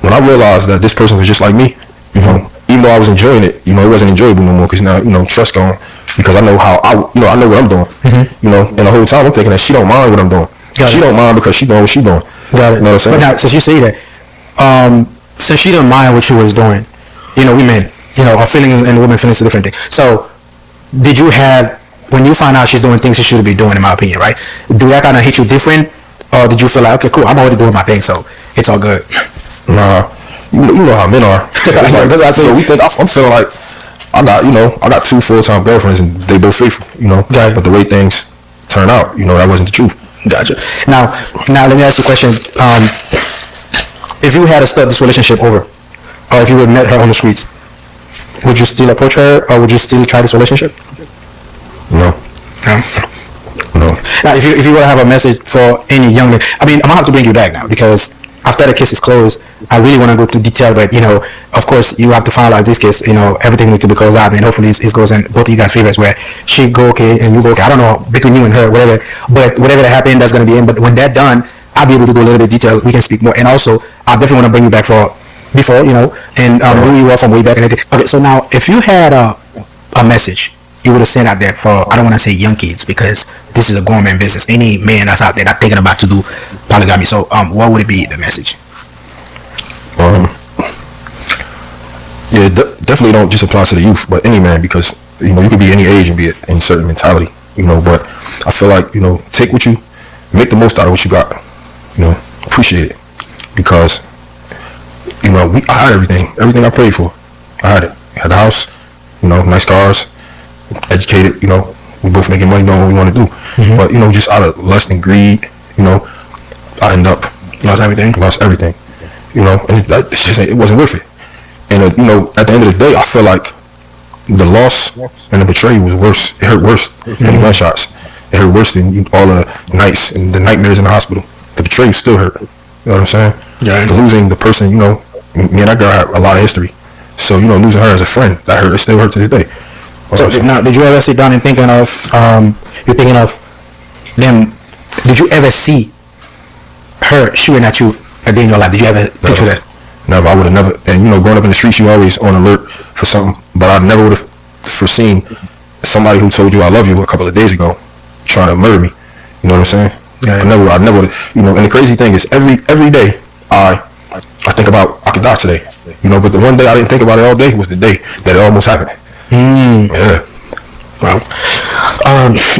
When I realized that this person was just like me, even though I was enjoying it, it wasn't enjoyable no more because now, trust gone. Because I know how I know what I'm doing. And the whole time I'm thinking that she don't mind what I'm doing. She don't mind because she doing what she doing. Got it. You know what I'm saying? But now, since you say that, since she didn't mind what you was doing, we men, our feelings and women feelings are different thing. So, did you have, when you find out she's doing things she shouldn't be doing, in my opinion, right? Do that kind of hit you different, or did you feel like, okay, cool, I'm already doing my thing, so it's all good? Nah, you know how men are. It's like, that's why I say I'm feeling like I got 2 full-time girlfriends and they both faithful. But the way things turn out, that wasn't the truth. Gotcha. Now let me ask you a question. If you had to start this relationship over, or if you would met her on the streets, would you still approach her, or would you still try this relationship? No. Now, if you were to have a message for any young lady, I'm gonna have to bring you back now because after the case is closed, I really want to go into detail, but of course, you have to finalize this case. Everything needs to be closed out, and hopefully it goes in both of you guys' favors, where she go okay and you go okay. I don't know between you and her, whatever, but whatever that happened, that's gonna be in. But when that's done, I'll be able to go a little bit detail. We can speak more, and also I definitely want to bring you back for before, and bring you up from way back and everything. Okay, so now if you had a message you would have sent out there for, I don't want to say young kids because this is a grown man business. Any man that's out there that's thinking about to do polygamy. So what would it be, the message? Yeah, definitely don't just apply to the youth, but any man, because you could be any age and be in certain mentality, but I feel like take make the most out of what you got, appreciate it, because I had everything I prayed for. I had it. I had the house, nice cars, educated, we both making money, doing what we want to do. But just out of lust and greed, I end up lost everything, and it wasn't worth it. And at the end of the day, I feel like the loss and the betrayal was worse. It hurt worse than the gunshots. It hurt worse than all the nights and the nightmares in the hospital. The betrayal still hurt. You know what I'm saying? Yeah. Losing the person, me and that girl had a lot of history. So losing her as a friend, that hurt. It still hurts to this day. So now, did you ever sit down and thinking of them? Did you ever see her shooting at you a day in your life? Did you ever picture that? Never. I would have never. And growing up in the streets, you always on alert for something. But I never would have foreseen somebody who told you I love you a couple of days ago trying to murder me. You know what I'm saying? Yeah. I never would. And the crazy thing is, every day I think about I could die today. But the one day I didn't think about it all day was the day that it almost happened. Yeah. Wow.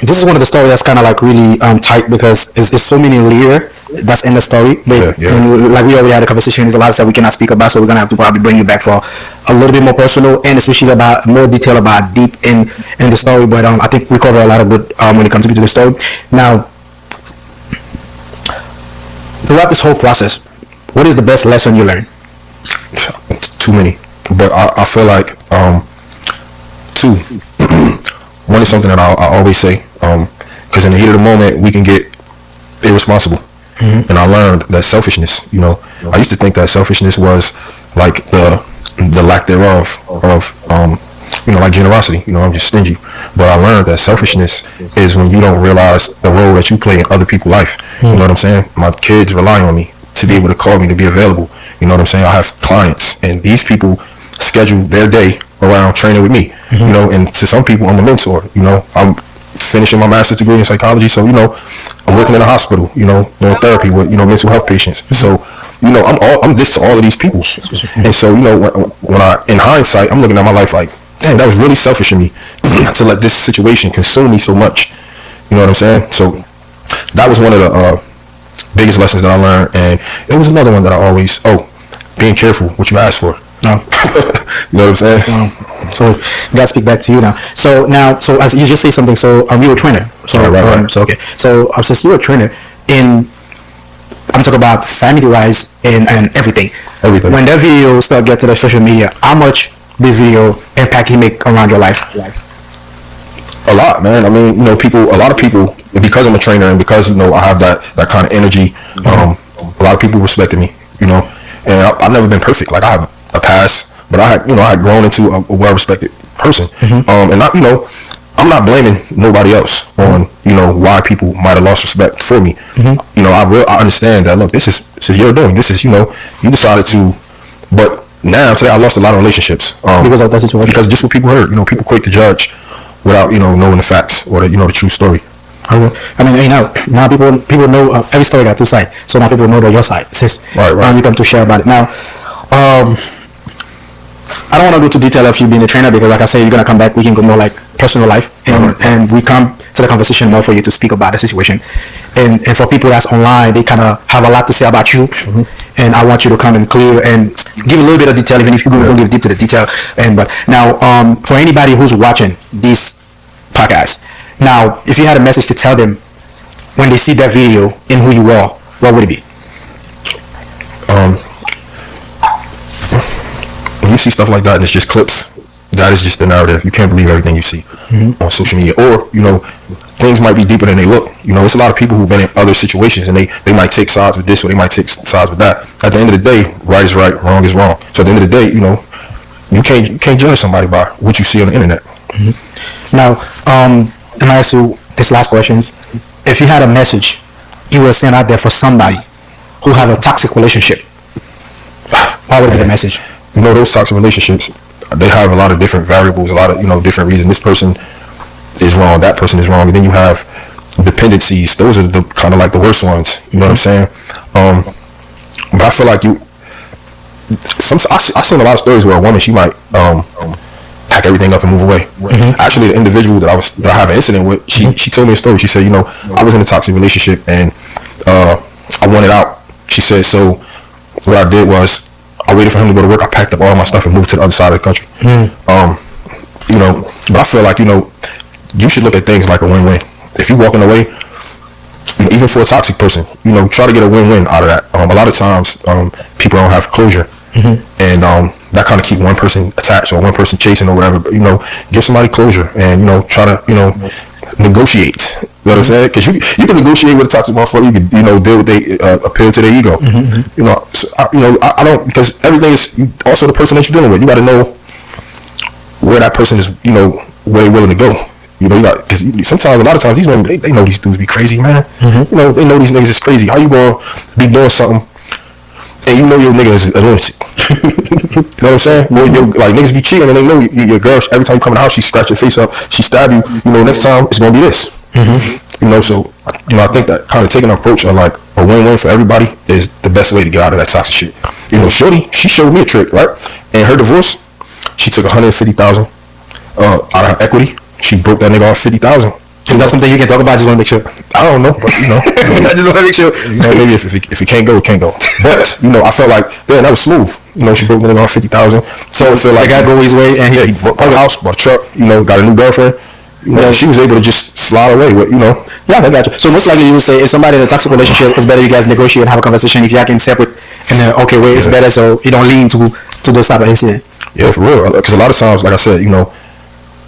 This is one of the stories that's kind of like really tight because it's so many layers that's in the story. But and like we already had a conversation, there's a lot of stuff we cannot speak about, so we're gonna have to probably bring you back for a little bit more personal and especially about more detail about deep in the story. But I think we cover a lot of good when it comes to the story. Now, throughout this whole process, what is the best lesson you learned? Too many. But I feel like Two, one is something that I always say, because in the heat of the moment we can get irresponsible. And I learned that selfishness, I used to think that selfishness was like the lack thereof of like generosity. I'm just stingy. But I learned that selfishness is when you don't realize the role that you play in other people's life. You know what I'm saying? My kids rely on me to be able to call me, to be available. You know what I'm saying? I have clients, and these people schedule their day around training with me. And to some people, I'm a mentor. I'm finishing my master's degree in psychology, so I'm working in a hospital, doing therapy with mental health patients. So I'm this to all of these people. And so when I, in hindsight, I'm looking at my life like, dang, that was really selfish of me to let this situation consume me so much. You know what I'm saying? So that was one of the biggest lessons that I learned. And it was another one that I always, being careful what you ask for. No. You know what I'm saying? So gotta speak back to you now. So as you just say something, so you're a trainer. So right. So okay. So since you're a trainer, I'm talking about family Reiss and everything. Everything. When that video start get to the social media, how much this video impact he make around your life? A lot, man. I mean, a lot of people, because I'm a trainer and because I have that kind of energy, a lot of people respected me. And I've never been perfect. Like, I have a past, but I had grown into a well-respected person. And I'm not blaming nobody else on why people might have lost respect for me. I understand that. Look, this is your doing. This is you decided to, but now today I lost a lot of relationships Because of that situation. because just what people heard. People quick to judge without knowing the facts or the true story. I mean, now people know every story got two sides. So now people know your side. Since Right. you come to share about it now. I don't want to go to detail of you being a trainer because, like I said, you're gonna come back. We can go more like personal life, and we come to the conversation more for you to speak about the situation, and for people that's online, they kind of have a lot to say about you, and I want you to come and clear and give a little bit of detail, even if you don't give deep to the detail. But now, for anybody who's watching this podcast, now, if you had a message to tell them when they see that video and who you are, what would it be? When you see stuff like that and it's just clips, that is just the narrative. You can't believe everything you see on social media, or things might be deeper than they look. It's a lot of people who've been in other situations and they might take sides with this or they might take sides with that. At the end of the day, right is right, wrong is wrong. So at the end of the day, you can't judge somebody by what you see on the internet. Now, and I ask you this last question: if you had a message you would send out there for somebody who have a toxic relationship, what would be the message? Those toxic relationships, they have a lot of different variables, a lot of different reasons. This person is wrong, that person is wrong, and then you have dependencies. Those are the kind of like the worst ones. You know what I'm saying? But I feel like I've seen a lot of stories where a woman, she might pack everything up and move away. Actually, the individual that I have an incident with, she told me a story. She said, I was in a toxic relationship and I wanted out. She said, so what I did was I waited for him to go to work. I packed up all my stuff and moved to the other side of the country. But I feel like you should look at things like a win-win. If you're walking away, even for a toxic person, try to get a win-win out of that. A lot of times, people don't have closure, and that kind of keep one person attached or one person chasing or whatever. But give somebody closure and try to negotiate. You know what I'm saying? Because you can negotiate with a toxic motherfucker. You can deal with appeal to their ego. So I don't, because everything is also the person that you're dealing with. You got to know where that person is. Where they're willing to go. Because sometimes, a lot of times, these women, they know these dudes be crazy, man. They know these niggas is crazy. How you gonna be doing something and your nigga is a lunatic? You know what I'm saying? Well, like, niggas be cheating and they know your girl, every time you come in the house, she scratch your face up, she stab you. Next time it's gonna be this. So I think that kind of taking an approach of like a win-win for everybody is the best way to get out of that toxic shit. Shorty, she showed me a trick, right? And her divorce, she took $150,000 out of her equity. She broke that nigga off $50,000. Is that something you can talk about? I just want to make sure. I don't know, but I just want to make sure. Maybe if it can't go, it can't go. But I felt like, that was smooth. She broke the nigga off $50,000. So I feel like the guy go his way, and he bought a house, bought a truck. Got a new girlfriend. She was able to just slide away with. Yeah, I got you. So most likely you would say if somebody in a toxic relationship, it's better you guys negotiate and have a conversation. If you can separate and it's better so you don't lean to those type of incident. Yeah, for real. Because a lot of times, like I said, and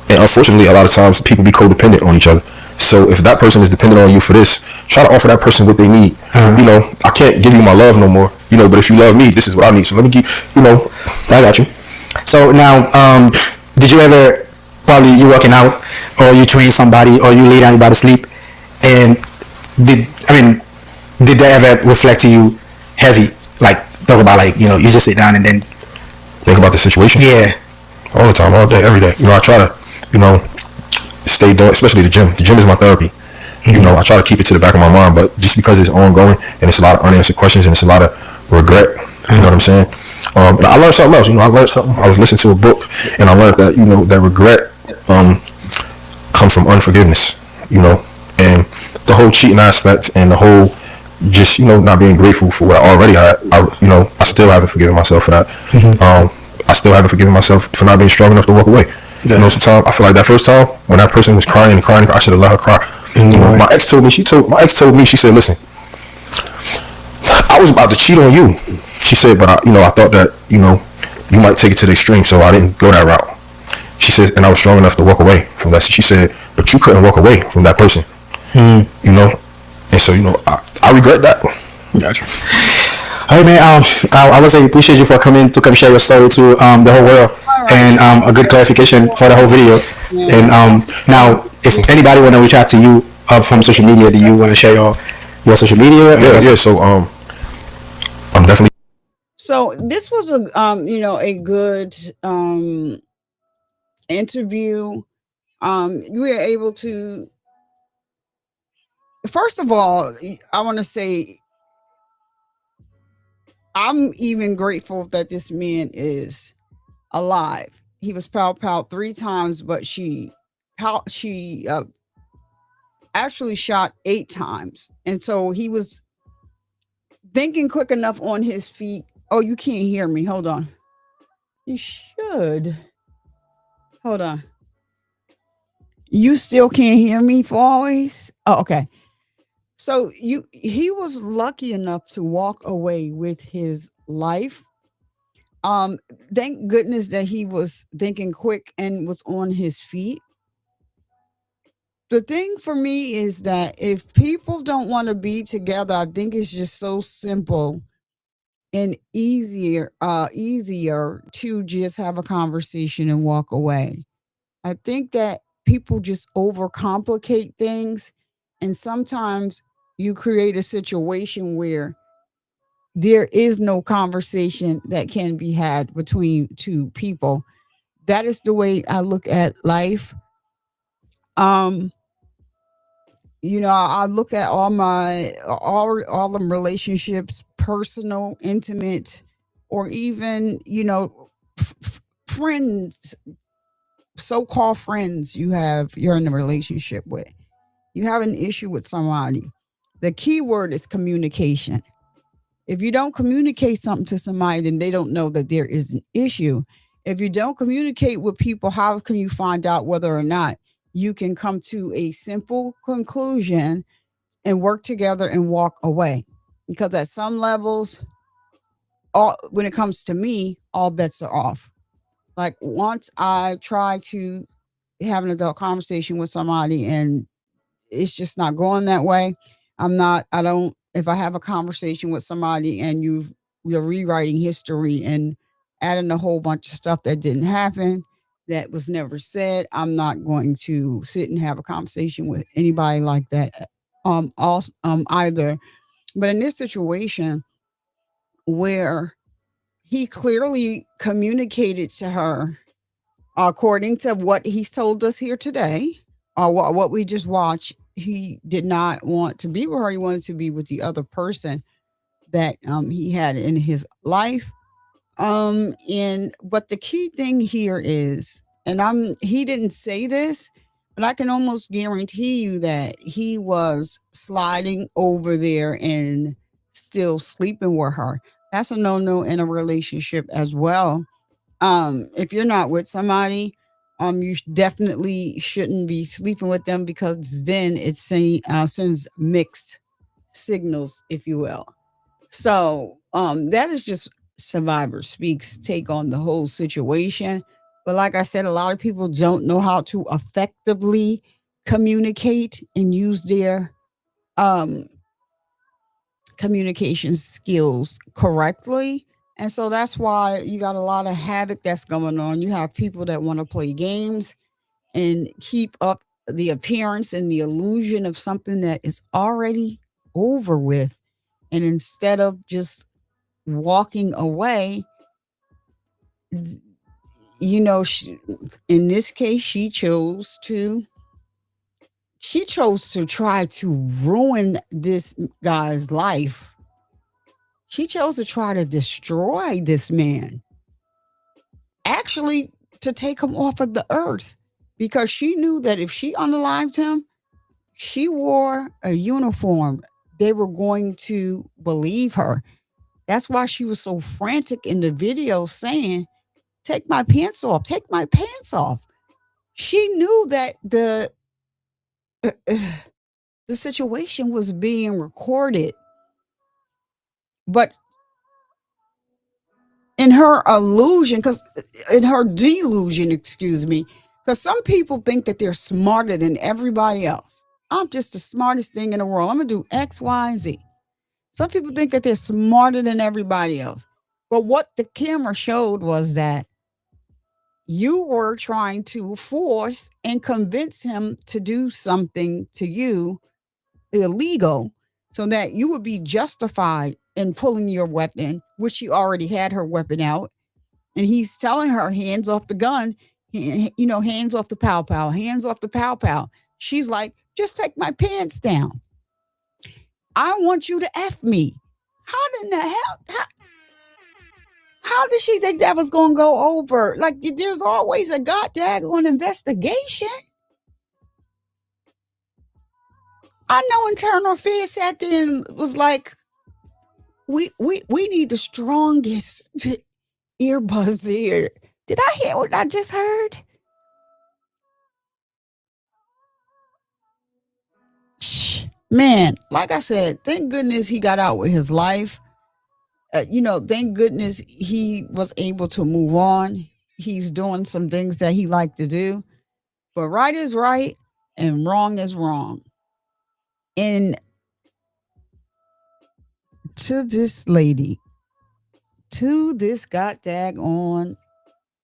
unfortunately, a lot of times people be codependent on each other. So if that person is dependent on you for this, try to offer that person what they need. I can't give you my love no more. But if you love me, this is what I need. So let me give. I got you. So now, did you ever, probably you working out, or you train somebody, or you lay down about to sleep, and did that ever reflect to you heavy? Like talk about like you just sit down and then think about the situation. Yeah. All the time, all day, every day. I try to, stay doing, especially the gym. The gym is my therapy. I try to keep it to the back of my mind, but just because it's ongoing and it's a lot of unanswered questions and it's a lot of regret, you know what I'm saying? And I learned something else. I learned something. I was listening to a book and I learned that, that regret comes from unforgiveness, and the whole cheating aspect and the whole just, not being grateful for what I already had. I still haven't forgiven myself for that. I still haven't forgiven myself for not being strong enough to walk away. Yeah. Sometimes I feel like that first time when that person was crying and crying, I should have let her cry. My ex told me, she said, listen, I was about to cheat on you. She said, but I thought that, you might take it to the extreme, so I didn't go that route. She says, and I was strong enough to walk away from that. She said, but you couldn't walk away from that person. And so, I regret that. Gotcha. Hey man, I would say appreciate you for coming to come share your story to the whole world, and a good clarification for the whole video. And now, if anybody want to reach out to you from social media, do you want to share your social media? Yeah. So I'm definitely. So this was a good interview. You were able to. First of all, I want to say I'm even grateful that this man is alive. He was pow 3 times, but she actually shot 8 times, and so he was thinking quick enough on his feet. Oh, you can't hear me. Hold on. You should. Hold on. You still can't hear me for always? Oh, okay. So he was lucky enough to walk away with his life. Thank goodness that he was thinking quick and was on his feet. The thing for me is that if people don't want to be together, I think it's just so simple and easier to just have a conversation and walk away. I think that people just overcomplicate things, and sometimes you create a situation where there is no conversation that can be had between two people. That is the way I look at life. Um, I look at all the relationships, personal, intimate, or even, friends, so-called friends you're in a relationship with. You have an issue with somebody. The key word is communication. If you don't communicate something to somebody, then they don't know that there is an issue. If you don't communicate with people, how can you find out whether or not you can come to a simple conclusion and work together and walk away? Because at some levels, when it comes to me, all bets are off. Like once I try to have an adult conversation with somebody and it's just not going that way. I don't, if I have a conversation with somebody and you're rewriting history and adding a whole bunch of stuff that didn't happen, that was never said, I'm not going to sit and have a conversation with anybody like that. Either. But in this situation where he clearly communicated to her, according to what he's told us here today, or what we just watched, he did not want to be with her. He wanted to be with the other person that he had in his life. But the key thing here is, and he didn't say this, but I can almost guarantee you that he was sliding over there and still sleeping with her. That's a no-no in a relationship as well. If you're not with somebody, you definitely shouldn't be sleeping with them, because then it sends mixed signals, if you will. So that is just Survivor Speaks take on the whole situation. But like I said, a lot of people don't know how to effectively communicate and use their um, communication skills correctly. And so that's why you got a lot of havoc that's going on. You have people that want to play games and keep up the appearance and the illusion of something that is already over with. And instead of just walking away, you know, in this case, she chose to try to ruin this guy's life. She chose to try to destroy this man, actually, to take him off of the earth, because she knew that if she unalived him, she wore a uniform. They were going to believe her. That's why she was so frantic in the video saying, "Take my pants off, take my pants off." She knew that the situation was being recorded, but in her illusion, because in her delusion, excuse me, because some people think that they're smarter than everybody else. I'm just the smartest thing in the world. I'm gonna do X, Y, and Z. Some people think that they're smarter than everybody else. But what the camera showed was that you were trying to force and convince him to do something to you illegal so that you would be justified in pulling your weapon, which she already had her weapon out. And he's telling her, hands off the gun, hands off the pow pow, hands off the pow pow. She's like, just take my pants down. I want you to F me. How in the hell? How did she think that was going to go over? Like, there's always a goddamn investigation. I know Internal Affairs sat there and was like, we need the strongest earbuds here. Did I hear what I just heard? Man, like I said, thank goodness he got out with his life. Thank goodness he was able to move on. He's doing some things that he liked to do. But right is right and wrong is wrong. And to this lady, to this goddamn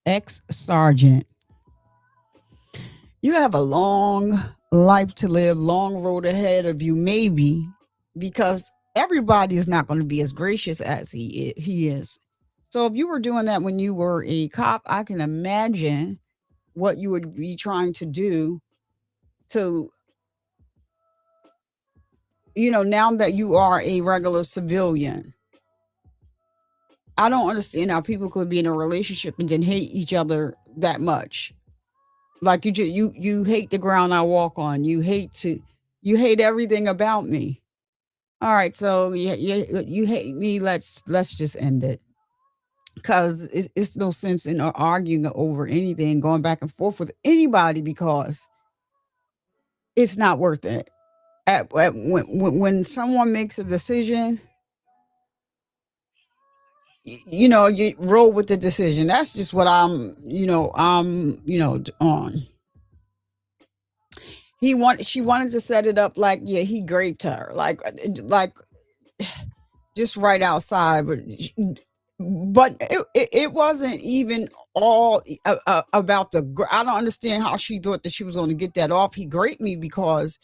ex-sergeant, you have a long life to live, long road ahead of you, maybe, because everybody is not going to be as gracious as he is. So if you were doing that when you were a cop, I can imagine what you would be trying to do to, now that you are a regular civilian. I don't understand how people could be in a relationship and then hate each other that much. Like you hate the ground I walk on. You hate everything about me. All right, so you hate me. Let's just end it, because it's no sense in arguing over anything, going back and forth with anybody, because it's not worth it. When someone makes a decision, you roll with the decision. That's just what I'm on. She wanted to set it up like, yeah, he raped her, like just right outside, but it wasn't even all about I don't understand how she thought that she was going to get that off. He raped me because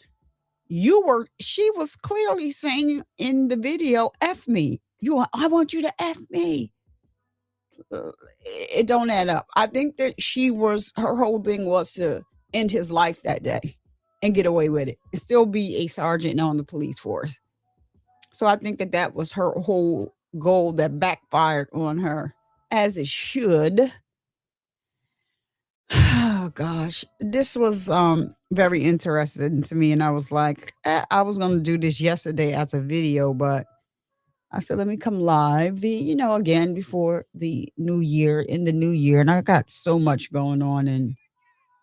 she was clearly saying in the video, F me. I want you to F me. It don't add up. I think that her whole thing was to end his life that day and get away with it and still be a sergeant on the police force. So I think that was her whole goal that backfired on her, as it should. Oh gosh, this was very interesting to me, and I was like, I was going to do this yesterday as a video, but I said, let me come live, again before the new year, and I got so much going on, and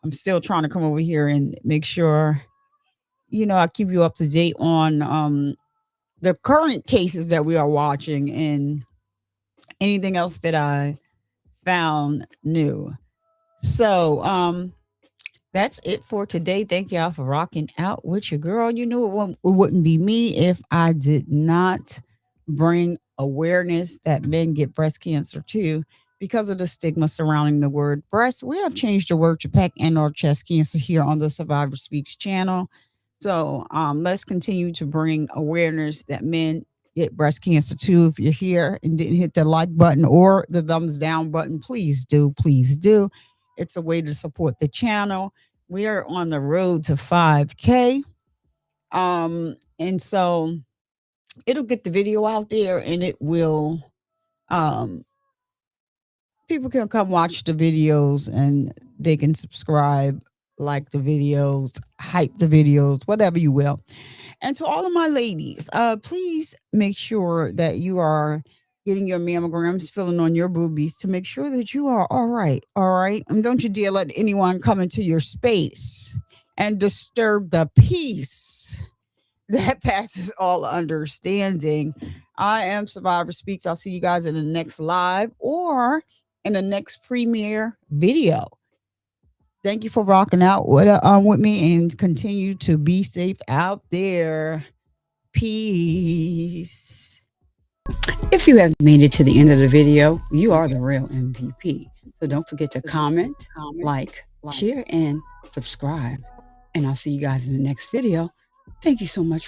I'm still trying to come over here and make sure, I keep you up to date on the current cases that we are watching, and anything else that I found new. So, that's it for today. Thank y'all for rocking out with your girl. You know, it wouldn't be me if I did not bring awareness that men get breast cancer too because of the stigma surrounding the word breast. We have changed the word to pec and or chest cancer here on the Survivor Speaks channel. So let's continue to bring awareness that men get breast cancer too. If you're here and didn't hit the like button or the thumbs down button, please do. Please do. It's a way to support the channel. We are on the road to 5K. And so it'll get the video out there and it will um people can come watch the videos and they can subscribe, like the videos, hype the videos, whatever you will. And to all of my ladies, please make sure that you are getting your mammograms, filling on your boobies to make sure that you are all right. All right. And don't you dare let anyone come into your space and disturb the peace that passes all understanding. I am Survivor Speaks. I'll see you guys in the next live or in the next premiere video. Thank you for rocking out with me and continue to be safe out there. Peace. If you have made it to the end of the video, you are the real MVP. So don't forget to comment, like, share, and subscribe. And I'll see you guys in the next video. Thank you so much